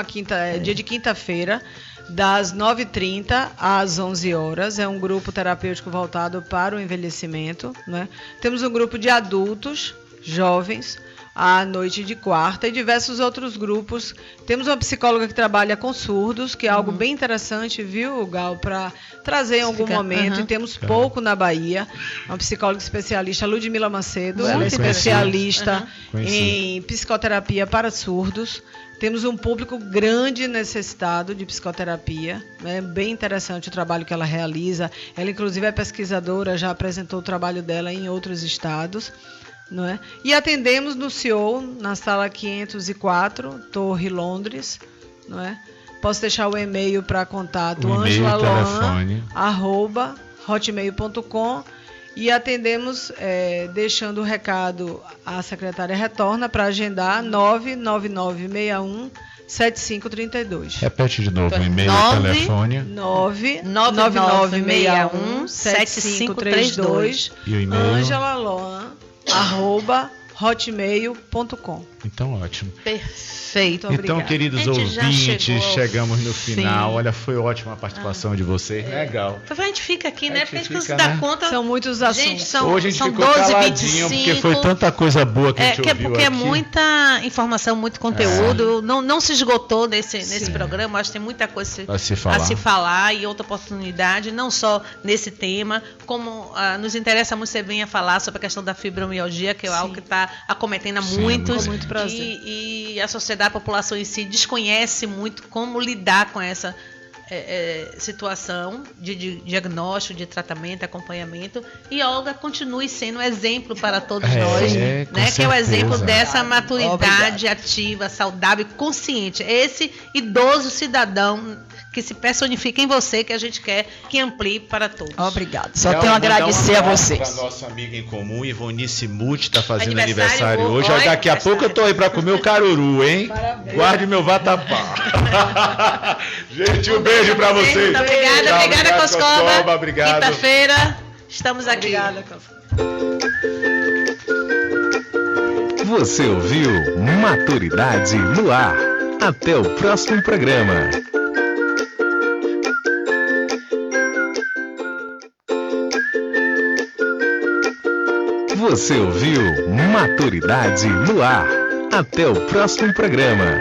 Speaker 3: dia de quinta-feira, das 9h30 às 11 horas. É um grupo terapêutico voltado para o envelhecimento, né? Temos um grupo de adultos, jovens, à noite de quarta, e diversos outros grupos. Temos uma psicóloga que trabalha com surdos, que é algo bem interessante, viu, Gal, para trazer em algum momento. E temos pouco na Bahia. Uma psicóloga especialista, Ludmila Macedo. Ela é especialista em psicoterapia para surdos. Temos um público grande necessitado de psicoterapia. É bem interessante o trabalho que ela realiza. Ela, inclusive, é pesquisadora, já apresentou o trabalho dela em outros estados. Não é? E atendemos no CEO, na sala 504, Torre Londres. Não é? Posso deixar o e-mail para contato, angelaloan@hotmail.com, e atendemos deixando o recado, a secretária retorna para agendar 99961-7532.
Speaker 1: Repete de novo o e-mail e o telefone.
Speaker 3: 99961-7532.
Speaker 1: E o e-mail?
Speaker 3: angelaloan@hotmail.com.
Speaker 1: Então, ótimo.
Speaker 2: Perfeito.
Speaker 1: Então, queridos ouvintes, chegamos no final.
Speaker 2: Sim.
Speaker 1: Olha, foi ótima a participação de vocês. Legal.
Speaker 2: A gente fica aqui, né? Porque a gente não se
Speaker 1: fica,
Speaker 2: dá
Speaker 1: né?
Speaker 2: conta.
Speaker 3: São muitos assuntos.
Speaker 2: Gente,
Speaker 1: Hoje a gente
Speaker 2: são
Speaker 1: ficou
Speaker 2: 12,
Speaker 1: caladinho,
Speaker 2: 25.
Speaker 1: porque foi tanta coisa boa que a gente ouviu
Speaker 2: porque
Speaker 1: aqui.
Speaker 2: é muita informação, muito conteúdo. Não se esgotou nesse programa. Acho que tem muita coisa a se falar e outra oportunidade, não só nesse tema, como nos interessa muito você venha falar sobre a questão da fibromialgia, que é algo que está acometendo a muitos.
Speaker 3: Com muito prazer.
Speaker 2: E a sociedade, a população em si, desconhece muito como lidar com essa situação de diagnóstico, de tratamento, acompanhamento. E Olga continue sendo um exemplo para todos nós, né? Que é o exemplo dessa maturidade ativa, saudável, consciente. Esse idoso cidadão que se personifica em você, que a gente quer que amplie para todos.
Speaker 4: Obrigado. Só tenho a agradecer a vocês.
Speaker 1: Para nossa amiga em comum, Ivonice Muti, está fazendo aniversário hoje. Daqui a pouco eu estou aí para comer o caruru, hein? Parabéns. Guarde meu vatapá. Gente, um beijo para vocês.
Speaker 2: Muito obrigada, Coscoba.
Speaker 1: Obrigado.
Speaker 2: Quinta-feira, estamos aqui.
Speaker 3: Obrigada, Coscoba.
Speaker 5: Você ouviu Maturidade no Ar. Até o próximo programa. Você ouviu Maturidade no Ar. Até o próximo programa.